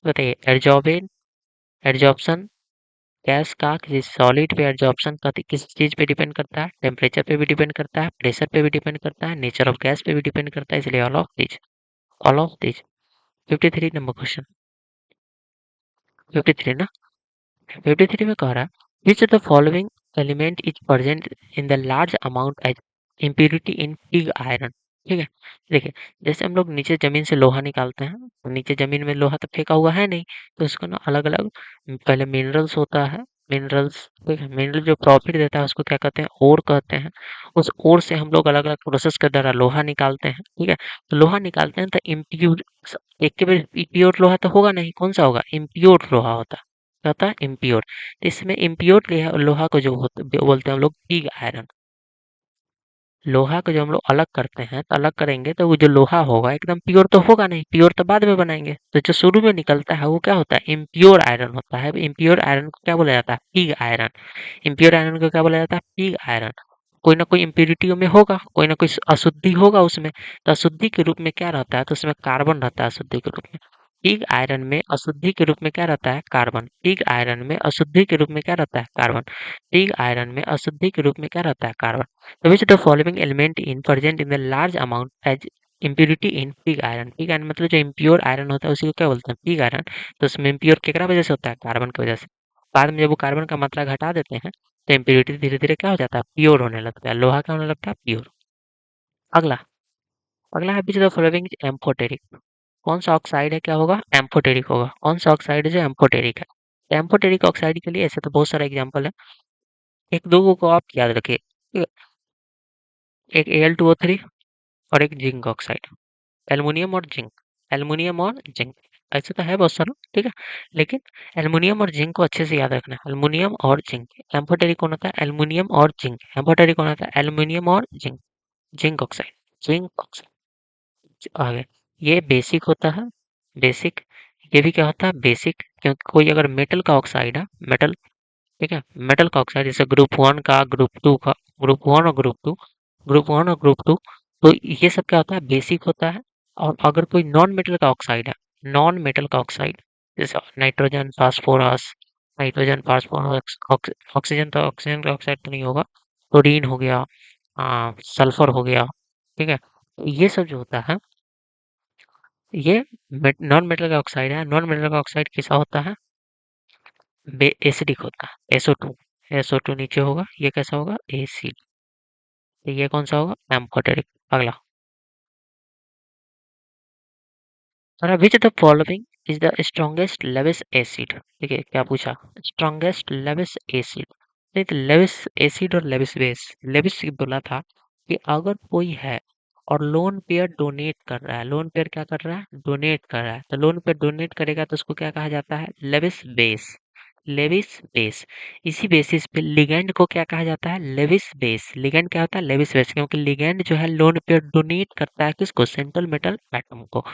बताइए, एड्जॉर्बेन एड्जॉर्प्शन, गैस का किसी सॉलिड पे एड्जॉर्प्शन का किस चीज़ पे डिपेंड करता है? टेम्परेचर पे भी डिपेंड करता है, प्रेशर पे भी डिपेंड करता है, नेचर ऑफ गैस पे भी डिपेंड करता है, इसलिए all of these. 53 number question, 53 ना, 53 में कह रहा है which of the following element is present in the large amount as impurity in pig iron. ठीक है, देखिए, जैसे हम लोग नीचे जमीन से लोहा निकालते हैं, तो नीचे जमीन में लोहा तो फेंका हुआ है नहीं, तो उसको ना अलग अलग पहले मिनरल्स होता है, मिनरल्स, ठीक है, मिनरल जो प्रॉफिट देता है उसको क्या कहते हैं? ओर कहते हैं। उस ओर से हम लोग अलग अलग प्रोसेस के द्वारा लोहा निकालते हैं, ठीक है, तो लोहा निकालते हैं तो इम्प्योर, एक के बार प्योर लोहा तो होगा नहीं, कौन सा होगा? इम्प्योर लोहा होता है, क्या होता है? इम्प्योर। तो इसमें इम्प्योर लोहा को जो बोलते हैं हम लोग पिग आयरन। लोहा को जो हम लोग अलग करते हैं, तो अलग करेंगे तो वो जो लोहा होगा एकदम प्योर तो होगा नहीं, प्योर तो बाद में बनाएंगे। तो जो शुरू में निकलता है वो क्या होता है? इम्प्योर आयरन होता है। इम्प्योर आयरन को क्या बोला जाता है? Pig iron. इम्प्योर आयरन को क्या बोला जाता है? Pig iron. कोई ना कोई इम्प्योरिटी में होगा, कोई ना कोई अशुद्धि होगा उसमें, तो अशुद्धि के रूप में क्या रहता है? तो उसमें कार्बन रहता है अशुद्धि के रूप में। पिग आयरन में अशुद्धि के रूप में क्या रहता है? कार्बन। पिग आयरन में अशुद्धि के रूप में क्या रहता है? कार्बन। पिग आयरन में अशुद्धि के रूप में क्या रहता है? कार्बन। तो which of the following element in present in the large amount as impurity in pig iron? Pig iron मतलब जो इम्प्योर आयरन होता है उसी को क्या बोलते हैं? Pig iron. तो उसमें इम्प्योर केकरा वजह से होता है? कार्बन की वजह से। बाद में जब वो कार्बन का मात्रा घटा देते हैं तो इम्प्योरिटी धीरे धीरे क्या हो जाता है? प्योर होने लगता है। लोहा क्या होने लगता है? प्योर। अगला, अगला है which of the following is amphoteric. कौन सा ऑक्साइड है, क्या होगा? एम्फोटेरिक होगा। कौन सा ऑक्साइड है जो एम्फोटेरिक है? एम्फोटेरिक ऑक्साइड के लिए ऐसे तो बहुत सारे एग्जाम्पल है, एक दो को आप याद रखिए, एक Al2O3 और एक जिंक ऑक्साइड, एल्युमिनियम और जिंक, एल्युमिनियम और जिंक। ऐसे तो है बहुत सारा, ठीक है, लेकिन एल्युमिनियम और जिंक को अच्छे से याद रखना है। एल्युमिनियम और जिंक, एम्फोटेरिक कौन होता है? एल्युमिनियम और जिंक। एम्फोटेरिक कौन होता है? एल्युमिनियम और zinc. Zinc oxide, zinc oxide. आगे, ये बेसिक होता है, बेसिक। ये भी क्या होता है? बेसिक, क्योंकि कोई अगर मेटल का ऑक्साइड है, मेटल, ठीक है, मेटल का ऑक्साइड जैसे ग्रुप 1 का, ग्रुप 2 का, ग्रुप 1 और ग्रुप 2, ग्रुप 1 और ग्रुप 2, तो ये सब क्या होता है? बेसिक होता है। और अगर कोई नॉन मेटल का ऑक्साइड है, नॉन मेटल का ऑक्साइड जैसे nitrogen, phosphorus, nitrogen, phosphorus, oxygen, तो ऑक्सीजन का ऑक्साइड तो नहीं होगा, क्लोरीन हो गया, सल्फर हो गया, ठीक है, तो ये सब जो होता है, ये नॉन मेटल का ऑक्साइड है। नॉन मेटल का ऑक्साइड कैसा होता है? एसिडिक होता है, SO2, SO2 नीचे होगा, ये कैसा होगा? एसिड। तो ये कौन सा होगा? एम्फोटेरिक। अगला, और विच the following is the strongest Lewis acid. देखिए क्या पूछा, स्ट्रॉन्गेस्ट लेविस एसिड। नहीं तो लेविस एसिड और लेविस बेस, लेविस बोला था कि अगर कोई है और लोन पेयर डोनेट कर रहा है, लोन पेयर क्या कर रहा है, डोनेट कर रहा है, तो लोन पेयर डोनेट करेगा तो उसको क्या कहा जाता है, लेविस बेस। Lewis base. इसी बेसिस पे लिगेंड को क्या कहा जाता है, लेविस बेस। लिगेंड क्या होता है, लेविस बेस, क्योंकि लिगेंड जो है लोन पेयर डोनेट करता है किसको, सेंट्रल मेटल एटम को।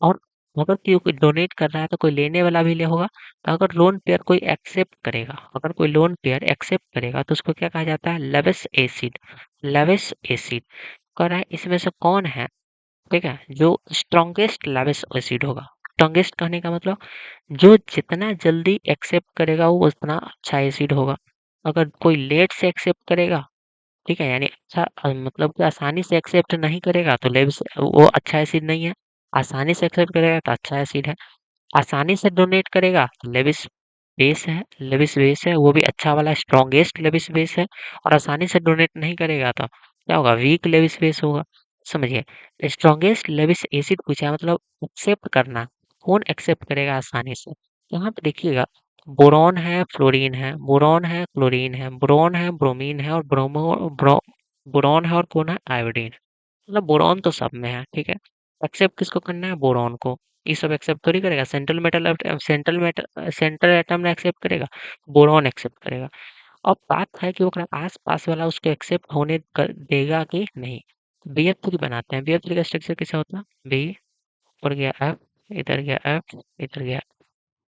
और अगर कोई डोनेट कर रहा है तो कोई लेने वाला भी ले होगा। तो अगर लोन पेयर कोई एक्सेप्ट करेगा, अगर कोई लोन पेयर एक्सेप्ट करेगा तो उसको क्या कहा जाता है, लेविस एसिड। लेविस एसिड कह रहा है इसमें से कौन है, ठीक है, जो स्ट्रॉन्गेस्ट लेविस एसिड होगा। स्ट्रॉन्गेस्ट कहने का मतलब जो जितना जल्दी एक्सेप्ट करेगा वो उतना अच्छा एसिड होगा। अगर कोई लेट से एक्सेप्ट करेगा, ठीक है, यानी अच्छा मतलब कि आसानी से एक्सेप्ट नहीं करेगा तो लेविस वो अच्छा एसिड नहीं है। आसानी से एक्सेप्ट करेगा तो अच्छा एसिड है। आसानी से डोनेट करेगा तो लेविस बेस है, लेविस बेस है, वो भी अच्छा वाला स्ट्रॉन्गेस्ट लेविस बेस है। और आसानी से डोनेट नहीं करेगा तो क्या होगा, वीक लेविस बेस होगा। समझिए, स्ट्रॉन्गेस्ट लेविस एसिड पूछा है, मतलब एक्सेप्ट करना, कौन एक्सेप्ट करेगा आसानी से। यहाँ पे देखिएगा, बोरॉन है, फ्लोरीन है, बोरॉन है, क्लोरीन है, बोरॉन है, ब्रोमीन है, और बोरॉन है, और कौन है, आयोडीन। मतलब बोरॉन तो सब में है, ठीक है। एक्सेप्ट किसको करना है, बोरॉन को। ये सब एक्सेप्ट थोड़ी करेगा, सेंट्रल एटम ने एक्सेप्ट करेगा, बोरॉन एक्सेप्ट करेगा। अब बात है कि ओकरा आस पास वाला उसको एक्सेप्ट होने देगा कि नहीं। BF3 बनाते हैं, BF3 का स्ट्रक्चर कैसा होता है, बी, ऊपर गया एफ, इधर गया एफ, इधर गया।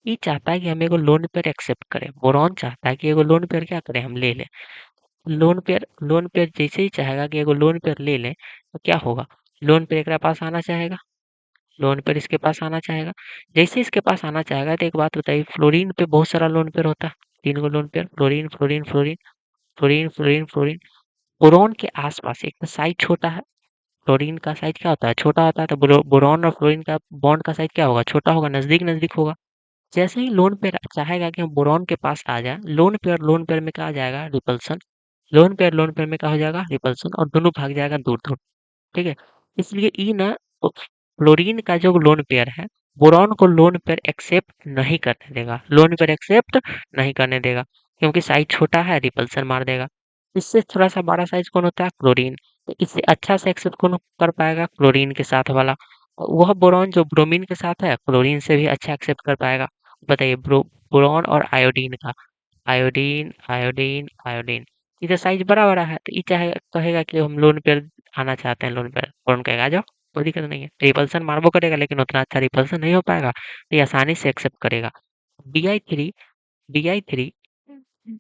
ये चाहता है कि हम एगो लोन पेयर एक्सेप्ट करें, बोरॉन चाहता है कि एगो लोन पेयर क्या करें, हम ले लें। लोन पेयर जैसे ही चाहेगा कि एगो लोन पेयर ले लें तो क्या होगा, लोन पेयर एकरा पास आना चाहेगा, लोन पेयर इसके पास आना चाहेगा। जैसे इसके पास आना चाहेगा तो एक बात बताइए, फ्लोरीन पे बहुत सारा लोन पेयर होता है, 3 गो lone pair, fluorine fluorine fluorine fluorine fluorine fluorine. Boron के आसपास एक तो साइज छोटा है, फ्लोरीन का साइज क्या होता है, छोटा होता है, तो बोरॉन और फ्लोरीन का बॉन्ड का साइज क्या होगा, छोटा होगा, नजदीक नजदीक होगा। जैसे ही लोन पेयर चाहेगा कि हम बोरॉन के पास आ जाए, लोन पेयर में क्या आ जाएगा, रिपल्सन। लोन पेयर में क्या हो जाएगा, रिपल्सन, और दोनों भाग जाएगा दूर दूर, ठीक है। इसलिए ई ना, फ्लोरीन का जो लोन पेयर है, बोरॉन को लोन पेयर एक्सेप्ट नहीं करने देगा, लोन पेयर एक्सेप्ट नहीं करने देगा, क्योंकि साइज छोटा है, रिपल्सन मार देगा। इससे थोड़ा सा बड़ा साइज कौन होता है, क्लोरीन। तो इससे अच्छा से एक्सेप्ट कौन कर पाएगा, क्लोरीन के साथ वाला। वह बोरॉन जो ब्रोमीन के साथ है, क्लोरीन से भी अच्छा एक्सेप्ट कर पाएगा। बताइए, बोरॉन और आयोडीन का, आयोडीन आयोडीन आयोडीन, इधर साइज बड़ा-बड़ा है, तो ये चाहे कहेगा कि हम लोन पेयर आना चाहते हैं, लोन पेयर, कौन कहेगा आ जाओ, कोई दिक्कत नहीं है। रिपल्सन मारबो करेगा लेकिन उतना अच्छा रिपल्सन नहीं हो पाएगा, तो ये आसानी से एक्सेप्ट करेगा। BI3 BI3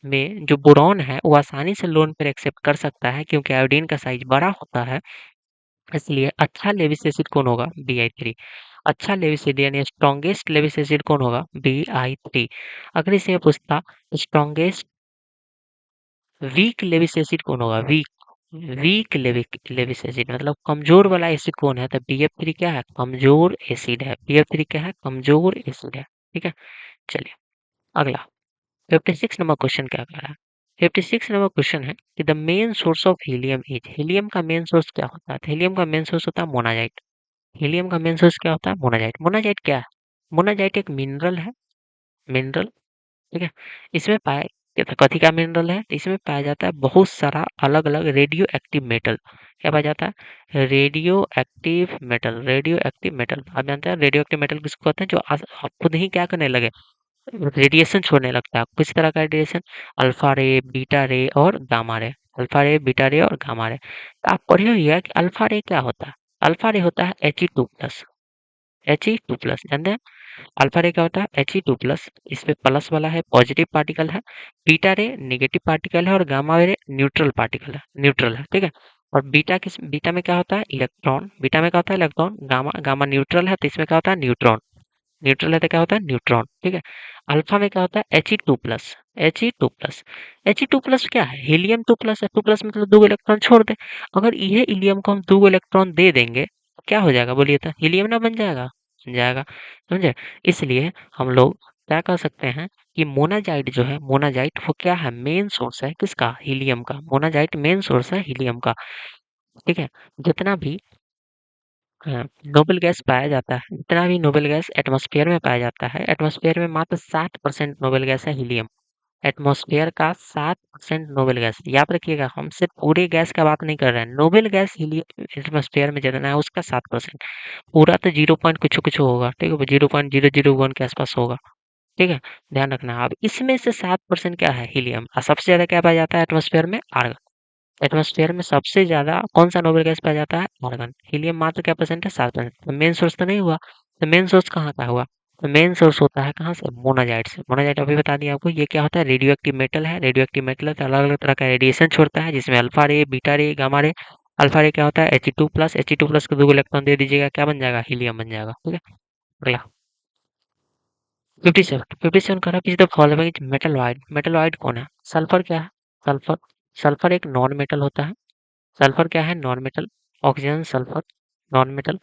में जो बोरॉन है वो आसानी से लोन पेयर एक्सेप्ट कर सकता है, क्योंकि आयोडीन का साइज बड़ा होता है। इसलिए अच्छा लेविस एसिड कौन होगा, BI3। अच्छा लेविस एसिड यानी स्ट्रॉन्गेस्ट लेविस एसिड कौन होगा, BI3। अगर इसे पूछता स्ट्रॉन्गेस्ट वीक लेविस एसिड कौन होगा, वीक लेविस एसिड मतलब कमजोर वाला एसिड कौन है, तो BF3 क्या है, कमजोर एसिड है। BF3 क्या है, कमजोर एसिड है, ठीक है। चलिए अगला, 56 नंबर क्वेश्चन क्या कह रहा है। 56 नंबर क्वेश्चन है कि the main source of helium is, helium का मेन सोर्स क्या होता है, तो हीलियम का मेन सोर्स होता है मोनाजाइट। हीलियम का मेन सोर्स क्या होता है, मोनाजाइट। मोनाजाइट क्या है, मोनाजाइट एक मिनरल है, मिनरल, ठीक है। इसमें पाया, कथी का मिनरल है, तो इसमें पाया जाता है बहुत सारा अलग अलग रेडियो एक्टिव मेटल। क्या पाया जाता है, radio active metal, radio active metal. आप जानते हैं रेडियो एक्टिव मेटल किसको कहते हैं, जो खुद ही क्या करने लगे, रेडिएशन छोड़ने लगता है। किस तरह का रेडिएशन, अल्फा रे, बीटा रे और गामा रे। अल्फा रे, बीटा रे और गामा रे। तो आप पढ़े हुए हैं कि अल्फा रे क्या होता है, अल्फा रे होता है He2+, He2+, जानते हैं। अल्फा रे क्या होता है, He2+, इसमें प्लस वाला है, पॉजिटिव पार्टिकल है। बीटा रे नेगेटिव पार्टिकल है, और गामा रे न्यूट्रल पार्टिकल है, न्यूट्रल है, ठीक है। और बीटा में क्या होता है, इलेक्ट्रॉन। बीटा में क्या होता है, इलेक्ट्रॉन। गामा गामा न्यूट्रल है, तो इसमें क्या होता है, न्यूट्रॉन। न्यूट्रल है तो क्या होता है, न्यूट्रॉन, ठीक है। अल्फा में क्या होता है, He2+, He2+। He2+ क्या है, हीलियम 2+, है, 2+ मतलब 2 इलेक्ट्रॉन छोड़ दे। अगर ये हीलियम को हम 2 इलेक्ट्रॉन दे देंगे तो क्या हो जाएगा, बोलिए तो हीलियम ना बन जाएगा, बन जाएगा, समझे। इसलिए हम लोग क्या कर सकते हैं कि मोनाजाइट जो है, मोनाजाइट वो क्या है, मेन सोर्स है किसका, हीलियम का। मोनाजाइट मेन सोर्स है हीलियम का, ठीक है। जितना भी हाँ, नोबल गैस पाया जाता है, जितना भी नोबल गैस एटमॉस्फेयर में पाया जाता है, एटमॉस्फेयर में मात्र 7% नोबल गैस है हीलियम। एटमॉस्फेयर का 7% नोबल गैस, याद रखिएगा, हम सिर्फ पूरे गैस का बात नहीं कर रहे हैं। नोबल गैस हीलियम एटमॉस्फेयर में जितना है उसका 7%, पूरा तो 0 पॉइंट कुछ कुछ होगा, ठीक है, 0.001 के आसपास होगा, ठीक है, ध्यान रखना। अब इसमें से 7% क्या है, हीलियम। और सबसे ज्यादा क्या पाया जाता है एटमॉस्फेयर में, आर्गन। एटमॉस्फेयर में सबसे ज्यादा कौन सा नोबेल गैस पाया जाता है, आर्गन। हीलियम मात्र क्या परसेंट है, 7%। तो मेन सोर्स तो नहीं हुआ, तो मेन सोर्स कहाँ का हुआ, तो मेन सोर्स होता है कहाँ से, मोनाजाइट से। मोनाजाइट अभी बता दिया आपको, ये क्या होता है, रेडियो एक्टिव मेटल है। रेडियो एक्टिव मेटल है तो अलग अलग तरह का रेडिएशन छोड़ता है, जिसमें अल्फा रे, बीटा रे, गामा रे। अल्फा रे क्या होता है, He2+, He2+ को 2 इलेक्ट्रॉन दे दीजिएगा, क्या बन जाएगा, हीलियम बन जाएगा, ठीक है। अगला 57 कह रहा है the following is metalloid. Metalloid कौन है, सल्फर क्या है, सल्फर। सल्फर एक नॉन मेटल होता है। सल्फर क्या है, non metal. Oxygen, sulphur, non metal.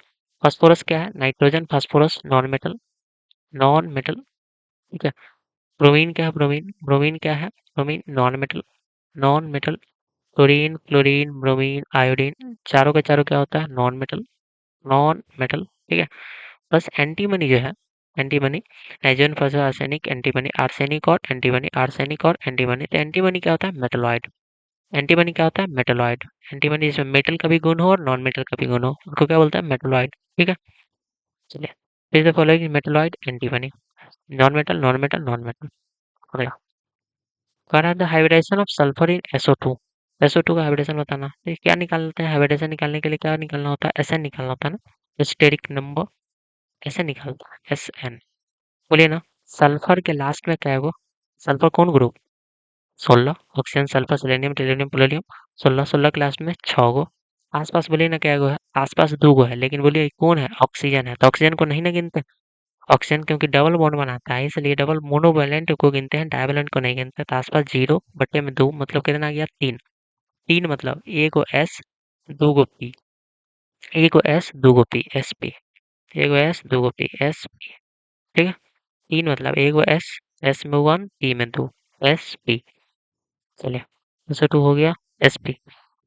Phosphorus क्या है, nitrogen, phosphorus, non metal, non metal, ठीक है। ब्रोमीन क्या है, ब्रोमीन। ब्रोमीन क्या है, bromine non metal, non metal. Chlorine, chlorine, bromine, iodine, चारों का चारों क्या होता है, नॉन मेटल, नॉन मेटल, ठीक है। बस एंटीमनी जो है, antimony, nitrogen, phosphorus, arsenic, antimony, arsenic और एंटीमनी, आर्सेनिक और एंटीमनी। तो एंटीमनी क्या होता है, मेटलॉइड। एंटीमनी क्या होता है, मेटलॉइड। एंटीमनी जिसमें मेटल का भी गुण हो और नॉन मेटल का भी गुण हो, उनको क्या बोलता है, मेटलॉइड, ठीक है। चलिए, फिर the following metalloid, antimony, non metal, non metal. अगला, कह रहा है the hybridisation of sulphur in SO2। SO2 का हाइब्रिडेशन बताना। तो ये क्या निकालते हैं, हाइब्रिडेशन निकालने के लिए क्या निकालना होता है, SN निकालना होता है ना, स्टेरिक नंबर, ऐसे निकालता है, SN। बोलिए ना, सल्फर के लास्ट में क्या है वो, सल्फर कौन group, 16। Oxygen, sulphur, selenium, tellurium, polonium, 16 class में 6 गो। आसपास बोलिए ना क्या गो है, आसपास 2 गो है, लेकिन बोलिए कौन है, ऑक्सीजन है, तो ऑक्सीजन को नहीं ना गिनते। ऑक्सीजन क्योंकि डबल बॉन्ड बनाता है, इसलिए डबल मोनोवैलेंट को गिनते हैं, डाइवैलेंट को नहीं गिनते। तो आसपास 0/2 मतलब कितना आ गया, 3। 3 मतलब ए गो एस, 2 गो पी, ए गो एस, 2 गो पी, SP, ए गो एस, 2 गो पी, SP, ठीक है। 3 मतलब ए गो एस, एस में 1, पी में 2, SP। चलिए, ऐसे 2 हो गया, SP।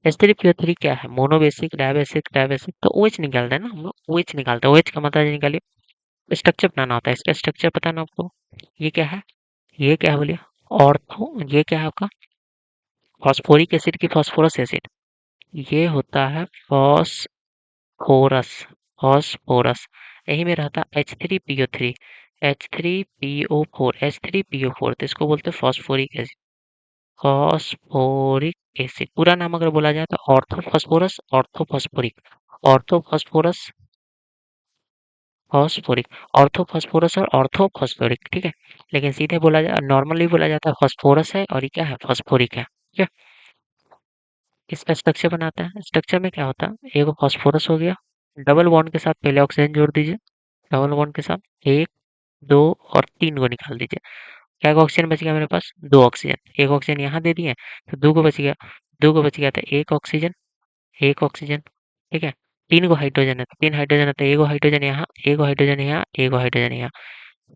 H3PO3 क्या है, मोनोबेसिक, डायबेसिक, डायबेसिक। तो OH निकालते हैं ना हम लोग, OH निकालते हैं। OH का मतलब निकालिए, स्ट्रक्चर बनाना होता है, इसका स्ट्रक्चर पता है ना आपको। ये क्या है, ये क्या है बोलिए, ऑर्थो। ये क्या है आपका, फास्फोरिक एसिड की फास्फोरस एसिड। ये होता है फॉस्फोरस, फॉस्फोरस। यही में रहता H3PO3, H3PO4, H3PO4, तो इसको बोलते हैं फॉस्फोरिक एसिड। फॉस्फोरिक एसिड पूरा नाम अगर बोला जाए तो orthophosphorus, orthophosphoric, orthophosphorus, phosphoric, orthophosphorus और ऑर्थोफॉस्फोरिक, ठीक है। लेकिन सीधे बोला जाए, नॉर्मली बोला जाता है फॉस्फोरस है, और ये क्या है, फॉस्फोरिक है, ठीक है। इसका स्ट्रक्चर बनाता है, स्ट्रक्चर में क्या होता है, एक फॉस्फोरस हो गया, डबल बॉन्ड के साथ पहले ऑक्सीजन जोड़ दीजिए, डबल बॉन्ड के साथ 1, 2 और 3 को निकाल दीजिए। क्या ऑक्सीजन बच गया मेरे पास, 2 ऑक्सीजन। एक ऑक्सीजन यहाँ दे दिए तो 2 को बच गया, 2 को बच गया तो एक ऑक्सीजन, एक ऑक्सीजन, ठीक है। 3 को हाइड्रोजन है तो 3 हाइड्रोजन है, तो एगो हाइड्रोजन यहाँ, एगो हाइड्रोजन यहाँ, एगो हाइड्रोजन यहाँ,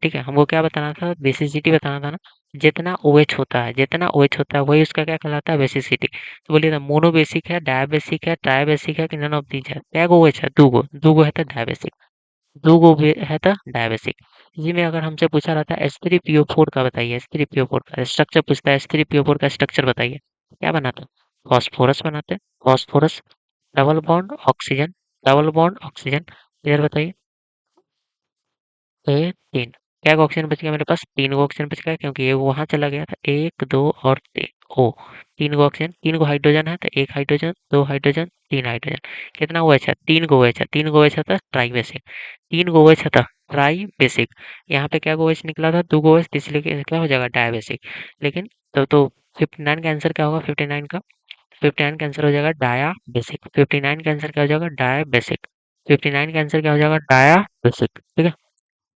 ठीक है। हमको क्या बताना था, बेसिसिटी बताना था ना। जितना OH होता है, जितना OH होता है वही उसका क्या कहलाता है, बेसिसिटी। तो बोलिए ना, मोनोबेसिक है, डायबेसिक है, ट्राइबेसिक है कि नन ऑफ दीज है। क्या OH है, 2 गो है तो डायबेसिक, 2 गो भी है तो डायबेसिक। इसी में अगर हमसे पूछा रहता है H3PO4 का बताइए, H3PO4 का स्ट्रक्चर पूछता है, H3PO4 का स्ट्रक्चर बताइए, क्या बनाते हैं, फॉस्फोरस बनाते हैं, phosphorus, double bond oxygen, double bond oxygen. इधर बताइए, ए 3, क्या ऑक्सीजन बच गया मेरे पास, 3 गो ऑक्सीजन बच गया, क्योंकि ये वहां चला गया था, 1, 2 और 3, ओ 3 गो ऑक्सीजन, 3 गो हाइड्रोजन है तो 1 हाइड्रोजन, 2 हाइड्रोजन, 3 हाइड्रोजन। कितना OH है, 3 गो OH है, 3 गो OH है तो ट्राइबेसिक, 3 गो OH है तो ट्राइबेसिक। यहाँ पे क्या OH निकला था, 2 गो OH, इसलिए क्या हो जाएगा, डायबेसिक। लेकिन तो 59 का आंसर क्या होगा, 59 का, 59 का आंसर हो जाएगा डाया बेसिक। 59 का आंसर क्या हो जाएगा, डाया बेसिक। 59 का आंसर क्या हो जाएगा, डाया बेसिक, ठीक है।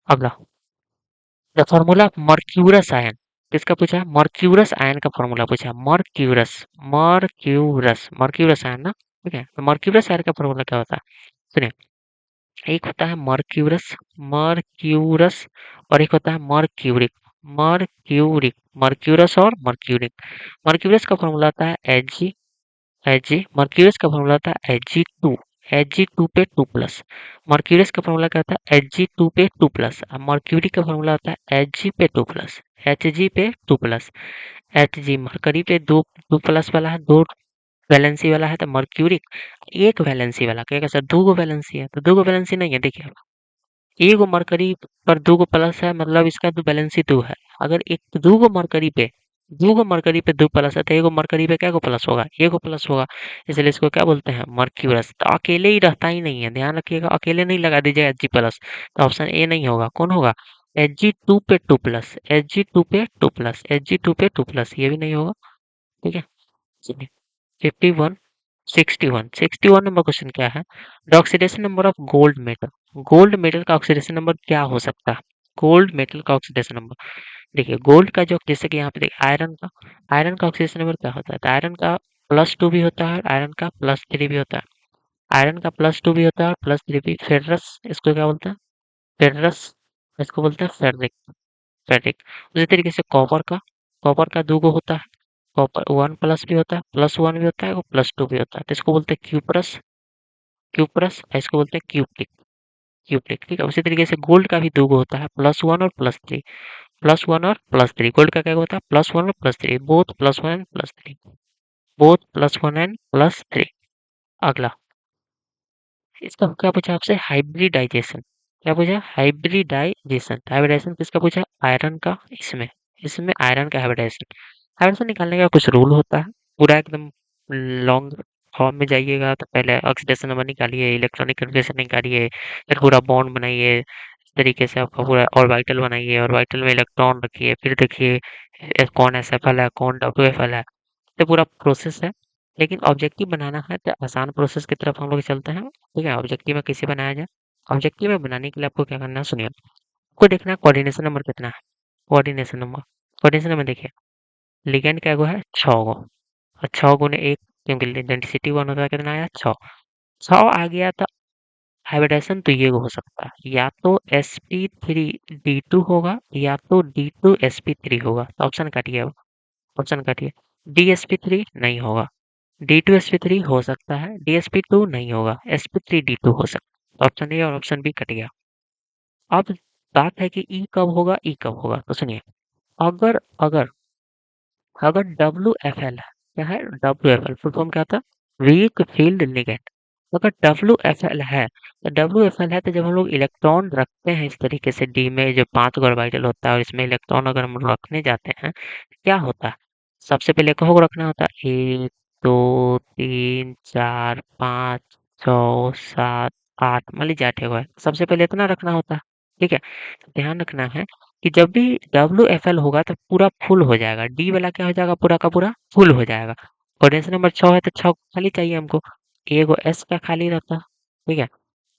अगला, the formula of mercurous ion, किसका पूछा है, मर्क्यूरस आयन का फॉर्मूला पूछा है, मर्क्यूरस, मर्क्यूरस, मर्क्यूरस आयन ना, ठीक है। तो मर्क्यूरस आयन का फॉर्मूला क्या होता है, सुनिए। एक होता है मर्क्यूरस, मर्क्यूरस, और एक होता है मर्क्यूरिक, मर्क्यूरिक, मर्क्यूरस और मर्क्यूरिक। मर्क्यूरस का फॉर्मूला होता है Hg, Hg। मर्क्यूरस का फॉर्मूला होता है Hg2, Hg2 पे 2 प्लस। मर्क्यूरियस का फॉर्मूला क्या होता है? Hg2 पे 2 प्लस। अब मर्क्यूरी का फॉर्मूला होता है Hg पे 2 प्लस, Hg पे 2 प्लस। Hg मरकरी पे दो 2 प्लस वाला है, दो वैलेंसी वाला है, तो मर्क्यूरी एक वैलेंसी वाला कहेगा सर दो गो वैलेंसी है, तो दो गो वैलेंसी नहीं है। देखिए एगो मरकरी पर दो गो प्लस है, मतलब इसका तो वैलेंसी दो है। अगर एक दो गो मरकरी पे दो प्लस है, तो एगो मरकरी पे क्या गो प्लस होगा? एगो प्लस होगा। इसलिए इसको क्या बोलते हैं? मर्क्यूरस। तो अकेले ही रहता ही नहीं है, ध्यान रखिएगा, अकेले नहीं लगा दीजिएगा एच जी प्लस, तो ऑप्शन ए नहीं होगा। कौन होगा? एच जी टू पे two plus, H G two पे two plus, H G two पे टू प्लस, ये भी नहीं होगा। ठीक है, चलिए 51, 61 नंबर क्वेश्चन क्या है? The oxidation number of gold metal. Gold metal का ऑक्सीडेशन नंबर क्या हो सकता है? गोल्ड मेटल का ऑक्सीडेशन नंबर, देखिए गोल्ड का जो, जैसे कि यहाँ पे देखिए आयरन का ऑक्सीडेशन नंबर क्या होता है? तो आयरन का +2 भी होता है, आयरन का +3 भी होता है। आयरन का +2 भी होता है और +3 भी। फेरस इसको क्या बोलते हैं? फेरस, इसको बोलते हैं फेरिक। फेरिक उसी तरीके से कॉपर का 2 गो होता है। कॉपर 1 प्लस भी होता है, +1 भी होता है और +2 भी होता है, तो इसको बोलते हैं क्यूप्रस। क्यूप्रस इसको बोलते हैं क्यूप्टिक। क्यूप्टिक, ठीक है। उसी तरीके से गोल्ड का भी 2 गो होता है, +1 और +3। +1 और +3, गोल्ड का क्या होता है? +1 और +3, बोथ +1 एंड +3, बोथ +1 एंड +3। अगला, इसका क्या पूछा आपसे? हाइब्रिडाइजेशन। क्या पूछा? हाइब्रिडाइजेशन। हाइब्रिडाइजेशन किसका पूछा? आयरन का। इसमें इसमें आयरन का हाइब्रिडाइजेशन। हाइब्रिडेशन निकालने का कुछ रूल होता है, पूरा एकदम लॉन्ग फॉर्म में जाइएगा तो पहले ऑक्सीडेशन नंबर निकालिए, इलेक्ट्रॉनिक कन्फिग्रेशन निकालिए, फिर पूरा बॉन्ड बनाइए, इस तरीके से आपका पूरा ऑर्बिटल बनाइए, ऑर्बिटल में इलेक्ट्रॉन रखिए, फिर देखिए कौन एसएफएल है, कौन डब्ल्यूएफएल है। ये पूरा प्रोसेस है। लेकिन ऑब्जेक्टिव बनाना है तो आसान प्रोसेस की तरफ हम लोग चलते हैं। ठीक है, ऑब्जेक्टिव में कैसे बनाया जाए? ऑब्जेक्टिव में बनाने के लिए आपको क्या करना है, सुनिए। आपको देखना है कोऑर्डिनेशन नंबर कितना है। कोऑर्डिनेशन नंबर देखिए, लिगेंड क्या गो है? 6 गो, और 6 गुने एक, क्योंकि डेंसिटी 1 होता है, कितना आया? 6। 6 आ गया तो हाइब्रिडाइजेशन तो ये हो सकता है, या तो sp3d2 होगा, या तो d2sp3 होगा। तो ऑप्शन काटिए अब, ऑप्शन काटिए। dsp3 नहीं होगा, d2sp3 हो सकता है, dsp2 नहीं होगा, sp3d2 हो सकता है। ऑप्शन ए और ऑप्शन बी कट गया। अब बात है कि ई कब होगा, ई कब होगा, तो सुनिए। अगर अगर अगर WFL है, क्या है WFL? फुल फॉर्म क्या था? Weak field ligand. अगर WFL है, तो WFL है तो जब हम लोग इलेक्ट्रॉन रखते हैं इस तरीके से डी में, जो 5 ऑर्बिटल होता है और इसमें इलेक्ट्रॉन अगर हम रखने जाते हैं, क्या होता है? सबसे पहले कहो को रखना होता है, 1 2 3 4 5 6 7 8, मान लीजिए 8 हुआ है, सबसे पहले इतना रखना होता है। ठीक है, तो ध्यान रखना है कि जब भी WFL होगा तो पूरा फुल हो जाएगा, डी वाला क्या हो जाएगा? पूरा का पूरा फुल हो जाएगा। कोऑर्डिनेशन नंबर 6 है तो 6 खाली चाहिए हमको। एगो एस का खाली रहता है, ठीक है।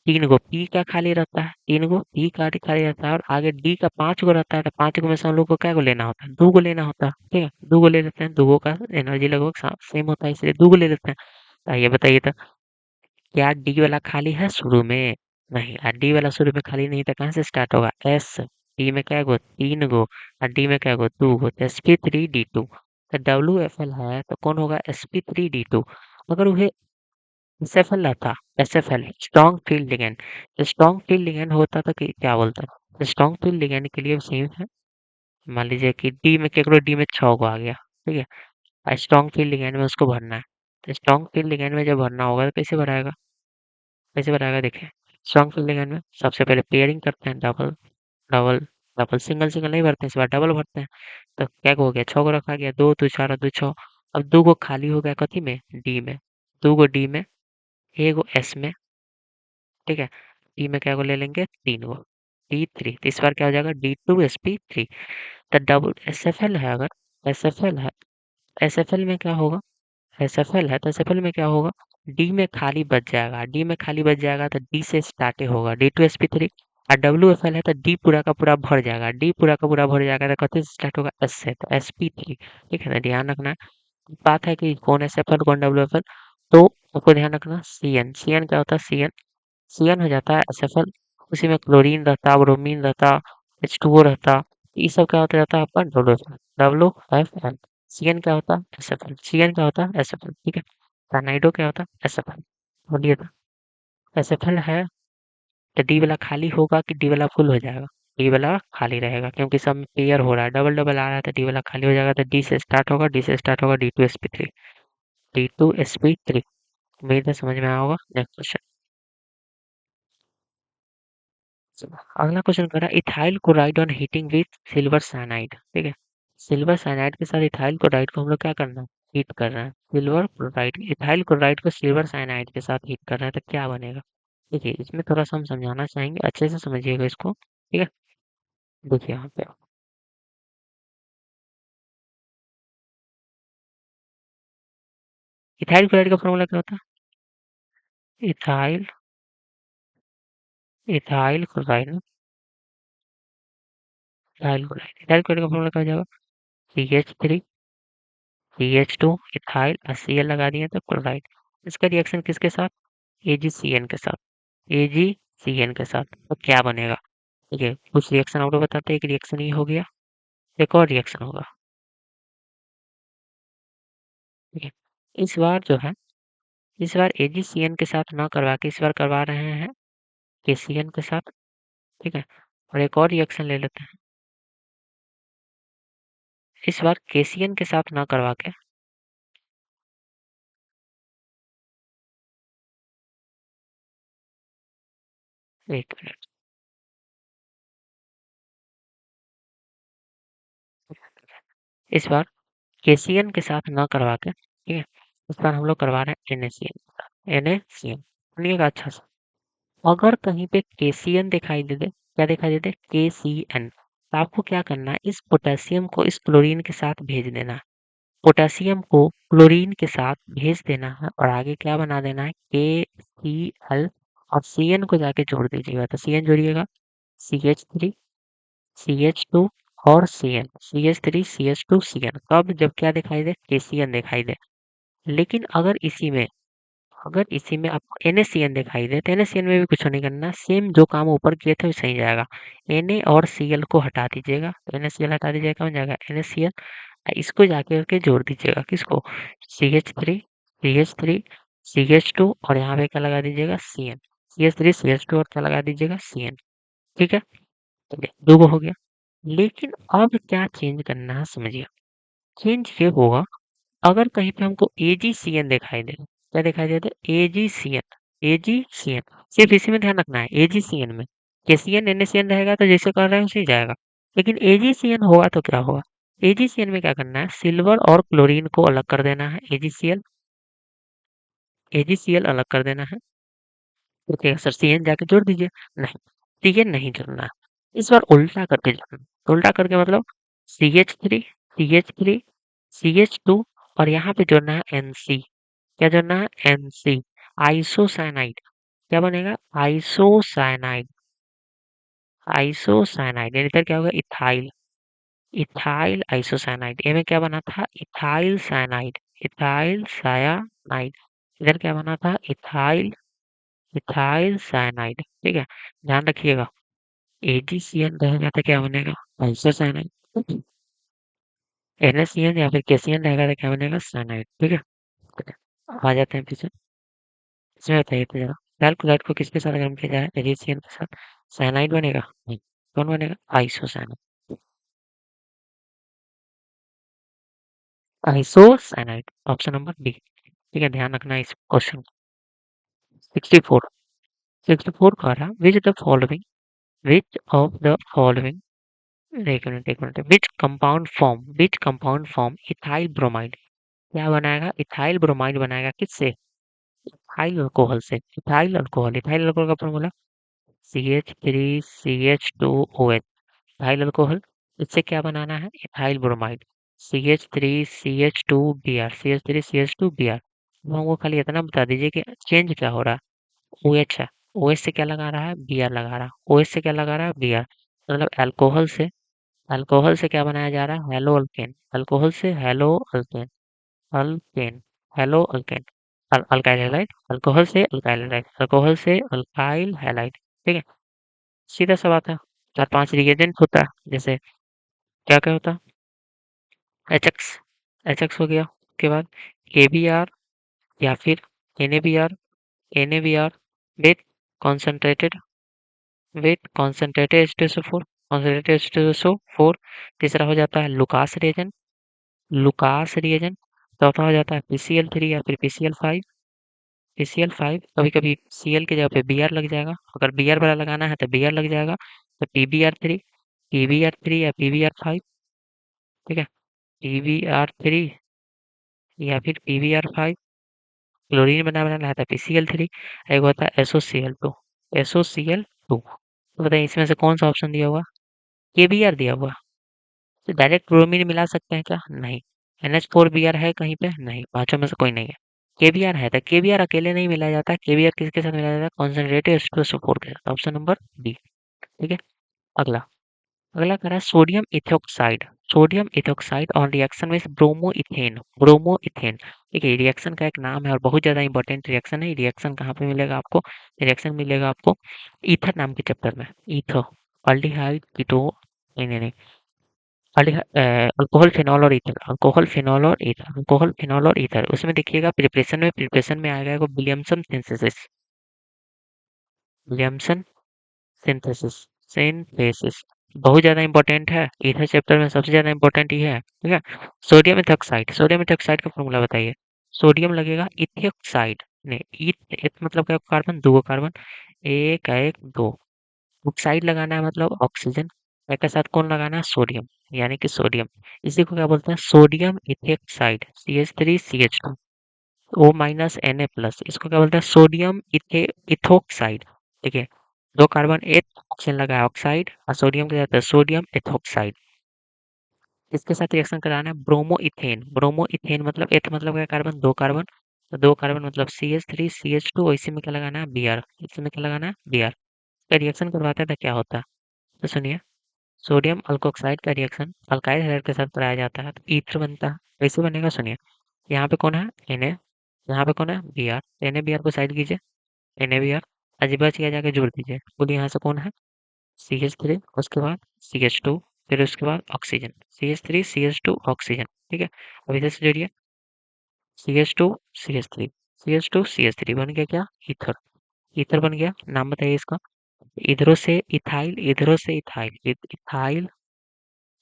3 गो पी का खाली रहता है, 3 गो पी का खाली रहता है, और आगे डी का 5 गो रहता है, तो 5 गो में से हम लोग को क्या गो लेना होता है? 2 गो लेना होता है, ठीक है। 2 गो ले लेते हैं, 2 गो का एनर्जी लगभग सेम होता है, इसलिए 2 गो ले लेते हैं। तो ये बताइए तो, क्या डी वाला खाली है शुरू में? नहीं, डी वाला शुरू में खाली नहीं था, कहाँ से स्टार्ट होगा? एस। डी में क्या गो? 3 गो, और डी में क्या गो? 2 गो, तो sp3d2। तो WFL है तो कौन होगा? sp3d2। अगर वह एसएफएल रहता, SFL strong field ligand, strong field ligand होता तो क्या बोलता है? स्ट्रॉन्ग फील्ड लिगेंड के लिए सेम है। मान लीजिए कि डी में केकरो डी में 6 गो आ गया, ठीक है, और स्ट्रॉन्ग फील्ड लिगेंड में उसको भरना है। तो स्ट्रॉन्ग फील्ड लिगेंड में जब भरना होगा तो कैसे भराएगा? कैसे बनाएगा? देखिए, स्ट्रॉन्ग फील्ड लिगेंड में सबसे पहले पेयरिंग करते हैं, double double double, single single नहीं भरते हैं, इस बार डबल भरते हैं। तो क्या हो गया? 6 को रखा गया, 2 2 4 2 6। अब 2 को खाली हो गया कथी में? डी में। 2 गो डी में, 1 गो एस में, ठीक है। डी में क्या को ले लेंगे? 3 गो, D3। तो इस बार क्या हो जाएगा? D2sp3। तो डबल एसएफएल है, अगर एसएफएल है, एसएफएल में क्या होगा? एसएफएल है तो एसएफएल में क्या होगा? डी में खाली बच जाएगा, डी में खाली बच जाएगा तो डी से स्टार्ट होगा, D2sp3। और WFL है तो डी पूरा का पूरा भर जाएगा, डी पूरा का पूरा भर जाएगा तो कथी से स्टार्ट होगा? एस से, तो sp3। ठीक है, तो ध्यान रखना। बात है कि कौन एसएफएल कौन WFL, तो आपको ध्यान रखना। सी एन क्या होता है? सी एन हो जाता है एसएफएल। उसी में क्लोरीन रहता, ब्रोमीन रहता, H2O रहता, ये सब क्या होता जाता है आपका? WFL। सी एन क्या होता है? एसएफएल। सी एन क्या होता है? एसएफएल, ठीक है। साइनाइडो क्या होता है? एसएफएल। बोलिए तो। एसएफएल है तो डी वाला खाली होगा कि डी वाला फुल हो जाएगा? डी वाला खाली रहेगा क्योंकि सब में पेयर हो रहा है, डबल डबल आ रहा है तो डी वाला खाली हो जाएगा। तो डी से स्टार्ट होगा, डी से स्टार्ट होगा D2sp3, D2sp3। उम्मीद है समझ में आया होगा। Next question. अगला क्वेश्चन कर रहा है ethyl chloride on heating with silver cyanide. ठीक है, सिल्वर साइनाइड के साथ इथाइल क्लोराइड को हम लोग क्या करना है, हीट कर रहे हैं। सिल्वर क्लोराइड इथाइल क्लोराइड को सिल्वर साइनाइड के साथ हीट कर रहे हैं तो क्या बनेगा? देखिए इसमें थोड़ा सा हम समझाना चाहेंगे, अच्छे से समझिएगा इसको। ठीक है, देखिए यहाँ पे इथाइल क्लोराइड का फॉर्मूला क्या होता है? इथाइल इथाइल क्लोराइड ना, इथाइल क्लोराइड का फॉर्मूला क्या हो जाएगा? CH3 CH2 इथाइल और Cl लगा दिए तो क्लोराइड। इसका रिएक्शन किसके साथ? AgCN के साथ, AgCN के साथ। तो क्या बनेगा? देखिए कुछ रिएक्शन और बताते हैं। एक रिएक्शन ये हो गया, एक और रिएक्शन होगा। ठीक है, इस बार जो है, इस बार AgCN के साथ ना करवा के इस बार करवा रहे हैं KCN के साथ। ठीक है, और एक और रिएक्शन ले लेते हैं, इस बार KCN के साथ ना करवा के, एक मिनट, इस बार KCN के साथ ना करवा के, ठीक है, इस बार हम लोग करवा रहे हैं NaCN के साथ, NaCN। सुनिएगा अच्छा से, अगर कहीं पे KCN दिखाई दे दे, क्या दिखाई दे दे? KCN, तो आपको क्या करना है, इस पोटेशियम को इस क्लोरीन के साथ भेज देना है। पोटेशियम को क्लोरीन के साथ भेज देना है और आगे क्या बना देना है? KCl, और CN को जाके जोड़ दीजिएगा। तो CN जोड़िएगा, CH3 CH2 और CN, CH3 CH2 CN। कब? जब क्या दिखाई दे? KCN दिखाई दे। लेकिन अगर इसी में आपको NaCN दिखाई दे तो NaCN में भी कुछ नहीं करना, सेम जो काम ऊपर किए थे वैसे ही जाएगा। Na और Cl को हटा दीजिएगा, तो NaCl हटा दीजिएगा, क्या बन जाएगा? NaCl। इसको जाके के जोड़ दीजिएगा, किसको? CH3 CH3 CH2 और यहाँ पे क्या लगा दीजिएगा? CN, CH3 CH2 और क्या लगा दीजिएगा? CN। ठीक है, चलिए दो गो हो गया। लेकिन अब क्या चेंज करना है समझिए। चेंज ये होगा, अगर कहीं पे हमको AgCN दिखाई दे, क्या दिखाई दे दे? AgCN, AgCN, सिर्फ इसी में ध्यान रखना है, AgCN में। KCN NaCN रहेगा तो जैसे कर रहे हैं वैसे ही जाएगा। लेकिन AgCN होगा तो क्या होगा? AgCN में क्या करना है? सिल्वर और क्लोरीन को अलग कर देना है। AgCl अलग कर देना है। तो क्या सर CN जाके जोड़ दीजिए? नहीं, CN नहीं जोड़ना है, इस बार उल्टा करके जोड़ना है। तो उल्टा करके मतलब CH3 CH3 CH2 और यहाँ पे जोड़ना है NC। क्या जोड़ना है? NC, isocyanide. क्या बनेगा? Isocyanide, isocyanide. यानी इधर क्या होगा? Ethyl, ethyl isocyanide. ये में क्या बना था? Ethyl cyanide, ethyl cyanide. इधर क्या बना था? Ethyl, ethyl cyanide. ठीक है, ध्यान रखिएगा। AgCN रहेगा तो क्या बनेगा? आइसोसाइनाइड। NaCN या फिर KCN रहेगा तो क्या बनेगा? साइनाइड। ठीक है, अब आ जाते हैं पीछे। इसमें बताइए तो जरा, कैलकुलेट को किसके साथ गर्म किया जाए? एजीसीएल के साथ। साइनाइड बनेगा? नहीं, कौन बनेगा? Isocyanide, isocyanide, option number D. ठीक है, ध्यान रखना इस क्वेश्चन। 64, 64 कह रहा विच ऑफ द फॉलोइंग, एक minute, which compound form ethyl bromide. क्या बनाएगा? इथाइल ब्रोमाइड बनाएगा, किससे? इथाइल अल्कोहल से। इथाइल अल्कोहल, इथाइल अल्कोहल का फॉर्मूला CH3CH2OH, इथाइल अल्कोहल। इससे क्या बनाना है? Ethyl bromide, CH3CH2Br, CH3CH2Br। अब हमको खाली इतना बता दीजिए कि चेंज क्या हो रहा है। OH है, OH से क्या लगा रहा है? Br लगा रहा है, OH से क्या लगा रहा है? Br। मतलब अल्कोहल से क्या बनाया जा रहा है? हेलो अल्केन, अल्कोहल से hello alkane, alkane, hello alkane, alkyl halide, alcohol से अल्काइल हैलाइड, अल्कोहल से अल्काइल हैलाइड। ठीक है, सीधा सा बात है। चार पांच रिएजेंट होता है, जैसे क्या क्या होता है? HX, HX हो गया। उसके बाद KBr या फिर NaBr, NaBr with concentrated H2SO4, concentrated H2SO4। तीसरा हो जाता है लुकास रिएजेंट। चौथा हो जाता है PCl3 या फिर PCl5। कभी कभी Cl की जगह पे Br लग जाएगा, अगर Br वाला लगाना है तो Br लग जाएगा, तो PBr3 या PBr5। ठीक है, PBr3 या फिर PBr5। क्लोरीन बनाना है तो PCl3। एक होता है SOCl2। तो बताइए इसमें से कौन सा ऑप्शन दिया हुआ? KBr दिया हुआ। तो डायरेक्ट ब्रोमीन मिला सकते हैं क्या? नहीं। NH4Br है कहीं पे? नहीं, पांचों में से कोई नहीं है। KBr है तो KBr अकेले नहीं मिलाया जाता, KBr किसके साथ मिलाया जाता है? कॉन्सेंट्रेटेड H2SO4 के साथ। Option number D. ठीक है। अगला अगला कह रहा है sodium ethoxide on reaction with bromo ethane. देखिए रिएक्शन का एक नाम है और बहुत ज्यादा इंपॉर्टेंट रिएक्शन है। रिएक्शन कहाँ पे मिलेगा आपको? रिएक्शन मिलेगा आपको ईथर नाम के चैप्टर में। ईथर, अल्डिहाइड कीटो, नहीं, अल्कोहल फिनॉल और ईथर। उसमें देखिएगा प्रिपरेशन में आएगा एगो विलियमसन सिंथेसिस सिंथेसिस बहुत ज्यादा इंपॉर्टेंट है। ईथर चैप्टर में सबसे ज्यादा इंपॉर्टेंट ये है। ठीक है। सोडियम इथोक्साइड का फॉर्मूला बताइए। सोडियम लगेगा इथोक्साइड ने, ईथ मतलब क्या? कार्बन, दो कार्बन, एक एक दो। ऑक्साइड लगाना है मतलब ऑक्सीजन, एक के साथ कौन लगाना है? सोडियम, यानी कि सोडियम। इसी को क्या बोलते हैं? Sodium ethoxide, CH3CH2 O minus Na plus. इसको क्या बोलते हैं? Sodium ethoxide. देखिए, दो कार्बन, एक ऑक्सीजन लगा है ऑक्साइड, और सोडियम के साथ है सोडियम इथोक्साइड। इसके साथ रिएक्शन कराना है ब्रोमो इथेन मतलब एथ मतलब क्या? कार्बन, दो कार्बन, तो दो कार्बन मतलब CH3CH2। इसी में क्या लगाना है? Br। इसमें क्या लगाना है? Br। रिएक्शन करवाते हैं तो क्या होता है? तो सुनिए, सोडियम अल्कोक्साइड का रिएक्शन अल्काइल हाइड्राइड के साथ कराया जाता है तो ईथर बनता है। कैसे बनेगा सुनिए, यहाँ पे कौन है? Na, यहाँ पे कौन है? Br। Na Br को साइड कीजिए, Na Br अजीबा किया जाके जोड़ दीजिए। बोलिए यहाँ से कौन है? CH3, उसके बाद CH2, फिर उसके बाद ऑक्सीजन, CH3CH2 ऑक्सीजन। ठीक है, अब इधर से जोड़िए, CH2CH3 बन गया क्या? ईथर। ईथर बन गया। नाम बताइए इसका। इधरों से इथाइल, इधरों से ethyl, ethyl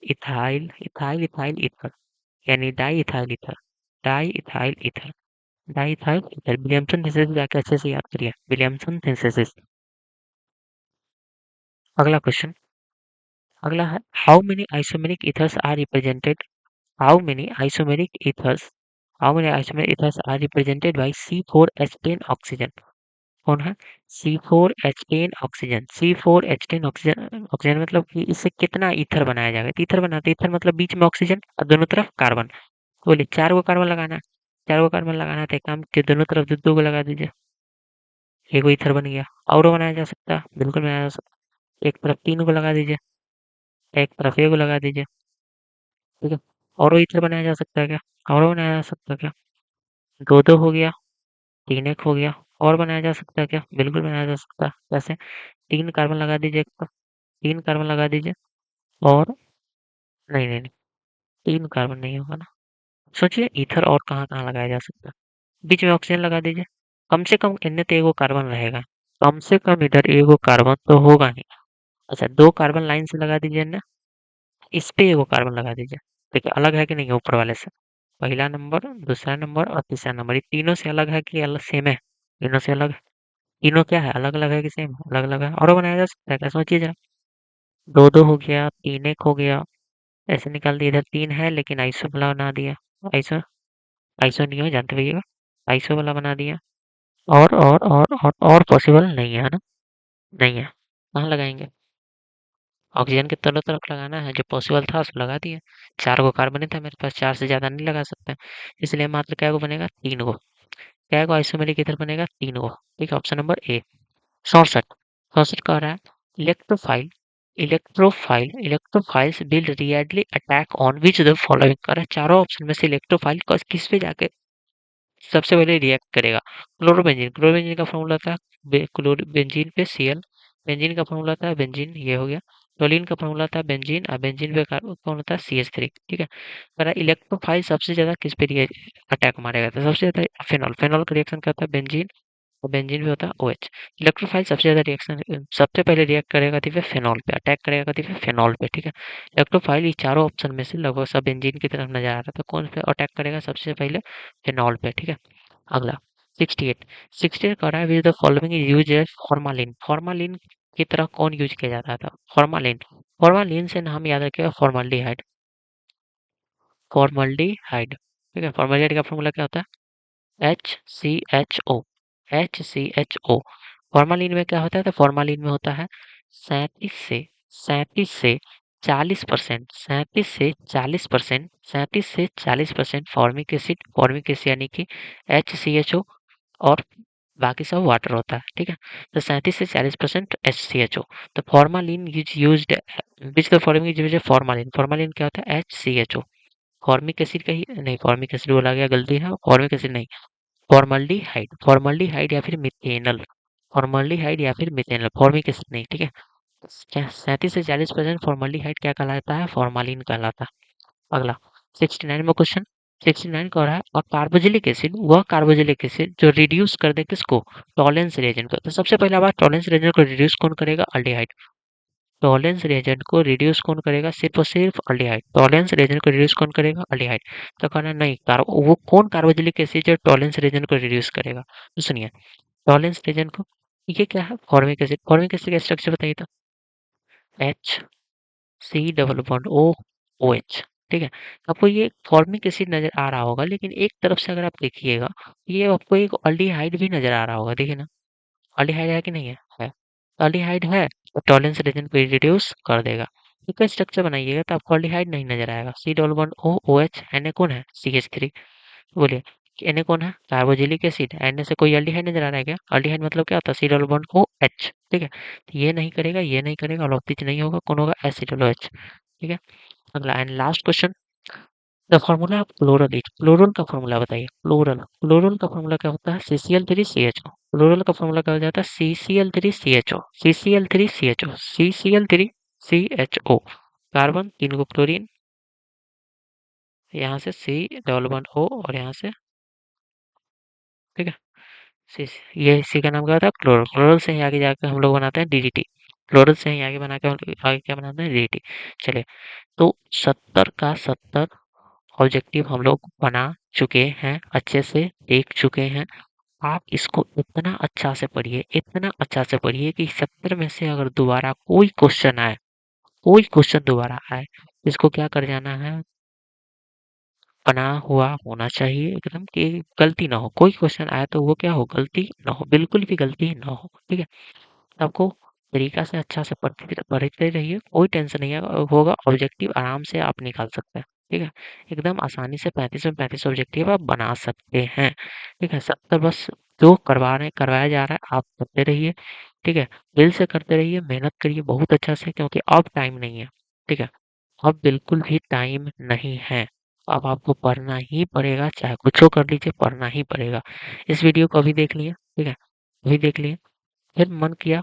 ethyl ethyl ethyl ether, यानी diethyl ether. Williamson synthesis जाके अच्छे से याद करिए, विलियमसन थीसिस। अगला क्वेश्चन, अगला है how many isomeric ethers are represented how many isomeric ethers how many isomeric ethers are represented by C4H10 oxygen. कौन है? C4H10 ऑक्सीजन मतलब कि इससे कितना ईथर बनाया जाएगा? तो ईथर बनाते, ईथर मतलब बीच में ऑक्सीजन और दोनों तरफ कार्बन। तो बोलिए चार गो कार्बन लगाना है, चार गो कार्बन लगाना है तो एक काम के दोनों तरफ दो दो को लगा दीजिए, एक गो ईथर बन गया। और बनाया जा सकता है, बिल्कुल बनाया जा सकता है। एक तरफ तीन को लगा दीजिए, एक तरफ एक को लगा दीजिए। ठीक है, और ईथर बनाया जा सकता है क्या? और बनाया जा सकता है क्या? दो दो हो गया, तीन एक हो गया। और बनाया जा सकता है क्या? बिल्कुल बनाया जा सकता है। कैसे? तीन कार्बन लगा दीजिए, एक तरफ तीन कार्बन लगा दीजिए, और नहीं, तीन कार्बन नहीं होगा ना। सोचिए ईथर और कहाँ कहाँ लगाया जा सकता है। बीच में ऑक्सीजन लगा दीजिए, कम से कम इनमें तो एगो कार्बन रहेगा, कम से कम इधर एगो कार्बन तो होगा ही। अच्छा, दो कार्बन लाइन से लगा दीजिए ना, इस पे एगो कार्बन लगा दीजिए। देखिए अलग है कि नहीं ऊपर वाले से? पहला नंबर, दूसरा नंबर और तीसरा नंबर, ये तीनों से अलग है कि अलग सेम है? तीनों से अलग है। तीनों क्या है? अलग अलग है कि सेम? अलग अलग है। और बनाया जा सकता है क्या? सोचिए जरा। दो दो हो गया, तीन एक हो गया, ऐसे निकाल दिया। इधर तीन है लेकिन आइसो वाला बना दिया। आइसो आइसो नहीं हो जानते भैया, आइसो वाला बना दिया। और पॉसिबल नहीं है ना? नहीं है। कहाँ लगाएंगे? ऑक्सीजन के दोनों तरफ लगाना है, जो पॉसिबल था उसको लगा दिए। चार गो कार्बन ही था मेरे पास, चार से ज्यादा नहीं लगा सकते, इसलिए मात्र क्या गो बनेगा? तीन गो। क्या गो आइसोमेरिक ईथर बनेगा? तीन गो। ठीक है, ऑप्शन नंबर ए। 64 64 कह रहा है electrophile electrophiles will readily attack on which the following. कह रहा है चारों ऑप्शन में से इलेक्ट्रोफाइल किस पे जाके सबसे पहले रिएक्ट करेगा? क्लोरोबेंजीन का फॉर्मूला था बेंजीन पे Cl, बेंजीन का फॉर्मूला था बेंजीन, ये हो गया। टोलिन का फॉर्मूला था बेंजीन, और बेंजीन पे कौन होता है? CH3। ठीक है, अगर इलेक्ट्रोफाइल सबसे ज्यादा किस पे अटैक मारेगा? तो सबसे ज्यादा फेनॉल, फेनॉल का रिएक्शन करता है बेंजीन, और बेंजीन भी होता है OH। इलेक्ट्रोफाइल सबसे ज़्यादा रिएक्शन सबसे पहले रिएक्ट करेगा तो फिर फेनॉल पे अटैक करेगा तो फिर फेनॉल पे, ठीक है। इलेक्ट्रोफाइल ये चारों ऑप्शन में से लगभग सब बेंजीन की तरफ नजर आ रहा था, कौन पे अटैक करेगा सबसे पहले? फेनॉल पे, ठीक है। अगला 68। 68 कह रहा है which the following is use as formalin. Formalin की तरह कौन यूज किया जाता था? फॉर्मालिन। फॉर्मालिन से नाम याद रखिएगा, फॉर्मल्डिहाइड। फॉर्मल्डिहाइड, ठीक है। फॉर्मल्डिहाइड का फॉर्मूला क्या होता है? HCHO। HCHO। फॉर्मालिन में क्या होता है? तो फॉर्मालिन में होता है 37 से 40%, 37 से 40%, 37 से 40% फॉर्मिक एसिड। फॉर्मिक एसिड यानी कि HCHO, और बाकी सब वाटर होता है, ठीक है। तो 37 से 40% HCHO। तो formalin is used which the following is formalin. Formalin क्या होता है? HCHO। फॉर्मिक एसिड का ही नहीं, फॉर्मिक एसिड बोला गया, गलती है। फॉर्मिक एसिड नहीं, फॉर्मल्डिहाइड। फॉर्मल्डिहाइड या फिर मिथेनल। फॉर्मल्डिहाइड या फिर मिथेनल, फॉर्मिक एसिड नहीं, ठीक है। 37 से 40% फॉर्मल्डिहाइड क्या कहलाता है? फॉर्मालिन कहलाता है। अगला 69 में क्वेश्चन। 69 कह रहा है और कार्बोजिलिक एसिड, वह कार्बोजिलिक एसिड जो रिड्यूस कर दे किसको? टॉलेंस रिएजेंट को। तो सबसे पहला बात, टॉलेंस रिएजेंट को रिड्यूस कौन करेगा? अल्डिहाइड। टॉलेंस रिएजेंट को रिड्यूस कौन करेगा? सिर्फ और सिर्फ अल्डिहाइड। टॉलेंस रिएजेंट को रिड्यूस कौन करेगा? अल्डिहाइड। तो कहना नहीं, वो कौन कार्बोजिलिक एसिड जो टॉलेंस रिएजेंट को रिड्यूस करेगा? तो सुनिए, टॉलेंस रिएजेंट को, ये क्या है? Formic acid. फॉर्मिक एसिड का स्ट्रक्चर बताइए तो। H C double bond O O H, ठीक है। आपको ये फॉर्मिक एसिड नजर आ रहा होगा, लेकिन एक तरफ से अगर आप देखिएगा, ये आपको एक अल्डिहाइड भी नजर आ रहा होगा, देखिए ना। अल्डिहाइड है कि नहीं है? है। अल्डिहाइड है तो टॉलेंस रीजन को रिड्यूस कर देगा। इसका स्ट्रक्चर बनाइएगा तो आपको अल्डिहाइड नहीं नजर आएगा। C double bond O O H, एन कौन है? CH3। बोलिए, एन कौन है? कार्बोजिलिक एसिड। एन से कोई अल्डिहाइड नजर आ रहा है क्या? अल्डिहाइड मतलब क्या होता है? C double bond O H, ठीक है। तो ये नहीं करेगा, ये नहीं करेगा, अलोप्तिज नहीं होगा, कौन होगा? एसिडोलोएच, ठीक है। अगला and last question, the formula of chloral is. Chloral का फॉर्मूला बताइए। क्लोरल, क्लोरल का फॉर्मूला क्या होता है? CCl3CHO। क्लोरल का फॉर्मूला क्या हो जाता है? CCl3CHO, CCl3CHO, CCl3CHO। कार्बन, तीन को क्लोरीन, यहाँ से C डबल बॉन्ड O और यहाँ से, ठीक है। ये इसी का नाम क्या होता है? क्लोरल। क्लोरल से ही आगे जाकर हम लोग बनाते हैं DDT। क्लोरल से ही आगे बना के आगे क्या बनाते हैं? DDT। चलिए, तो 70 का 70 ऑब्जेक्टिव हम लोग बना चुके हैं, अच्छे से देख चुके हैं। आप इसको इतना अच्छा से पढ़िए, इतना अच्छा से पढ़िए कि 70 में से अगर दोबारा कोई क्वेश्चन आए, कोई क्वेश्चन दोबारा आए, इसको क्या कर जाना है? बना हुआ होना चाहिए एकदम, कि गलती ना हो। कोई क्वेश्चन आया तो वो क्या हो? गलती ना हो, बिल्कुल भी गलती ना हो, ठीक है। आपको तरीका से अच्छा से पढ़ते रहिए, कोई टेंशन नहीं है होगा। ऑब्जेक्टिव आराम से आप निकाल सकते हैं, ठीक है। एकदम आसानी से 35 में 35 ऑब्जेक्टिव आप बना सकते हैं, ठीक है। 70 बस जो करवाया जा रहा है आप करते रहिए, ठीक है। दिल से करते रहिए, मेहनत करिए बहुत अच्छा से, क्योंकि अब टाइम नहीं है, ठीक है। अब बिल्कुल भी टाइम नहीं है। अब आपको पढ़ना ही पड़ेगा, चाहे कुछ कर लीजिए, पढ़ना ही पड़ेगा। इस वीडियो को अभी देख लिए, ठीक है, अभी देख लिए, फिर मन किया,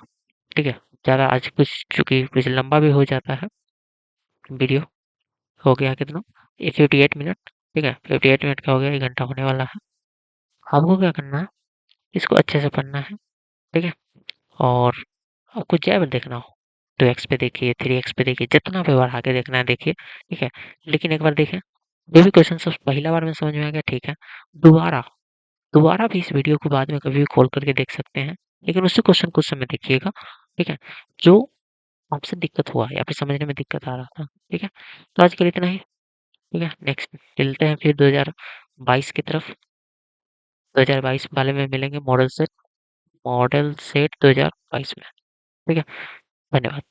ठीक है। ज़्यादा आज कुछ चूँकि कुछ लंबा भी हो जाता है वीडियो, हो गया कितना? ये 58 मिनट, ठीक है। 58 मिनट का हो गया, 1 घंटा होने वाला है। आपको क्या करना है? इसको अच्छे से पढ़ना है, ठीक है। और आपको जब देखना हो 2x पे देखिए, 3x पे देखिए, जितना भी बढ़ा के देखना है देखिए, ठीक है। लेकिन एक बार देखें, जो भी क्वेश्चन सब पहला बार में समझ में आ गया, ठीक है। दोबारा दोबारा भी इस वीडियो को बाद में कभी भी खोल करके देख सकते हैं, लेकिन उसी क्वेश्चन को उस समय देखिएगा, ठीक है, जो आपसे दिक्कत हुआ या फिर समझने में दिक्कत आ रहा था, ठीक है। तो आज के लिए इतना ही, ठीक है। नेक्स्ट मिलते हैं फिर 2022 की तरफ। 2022 वाले में मिलेंगे, मॉडल सेट 2022 में, ठीक है। धन्यवाद।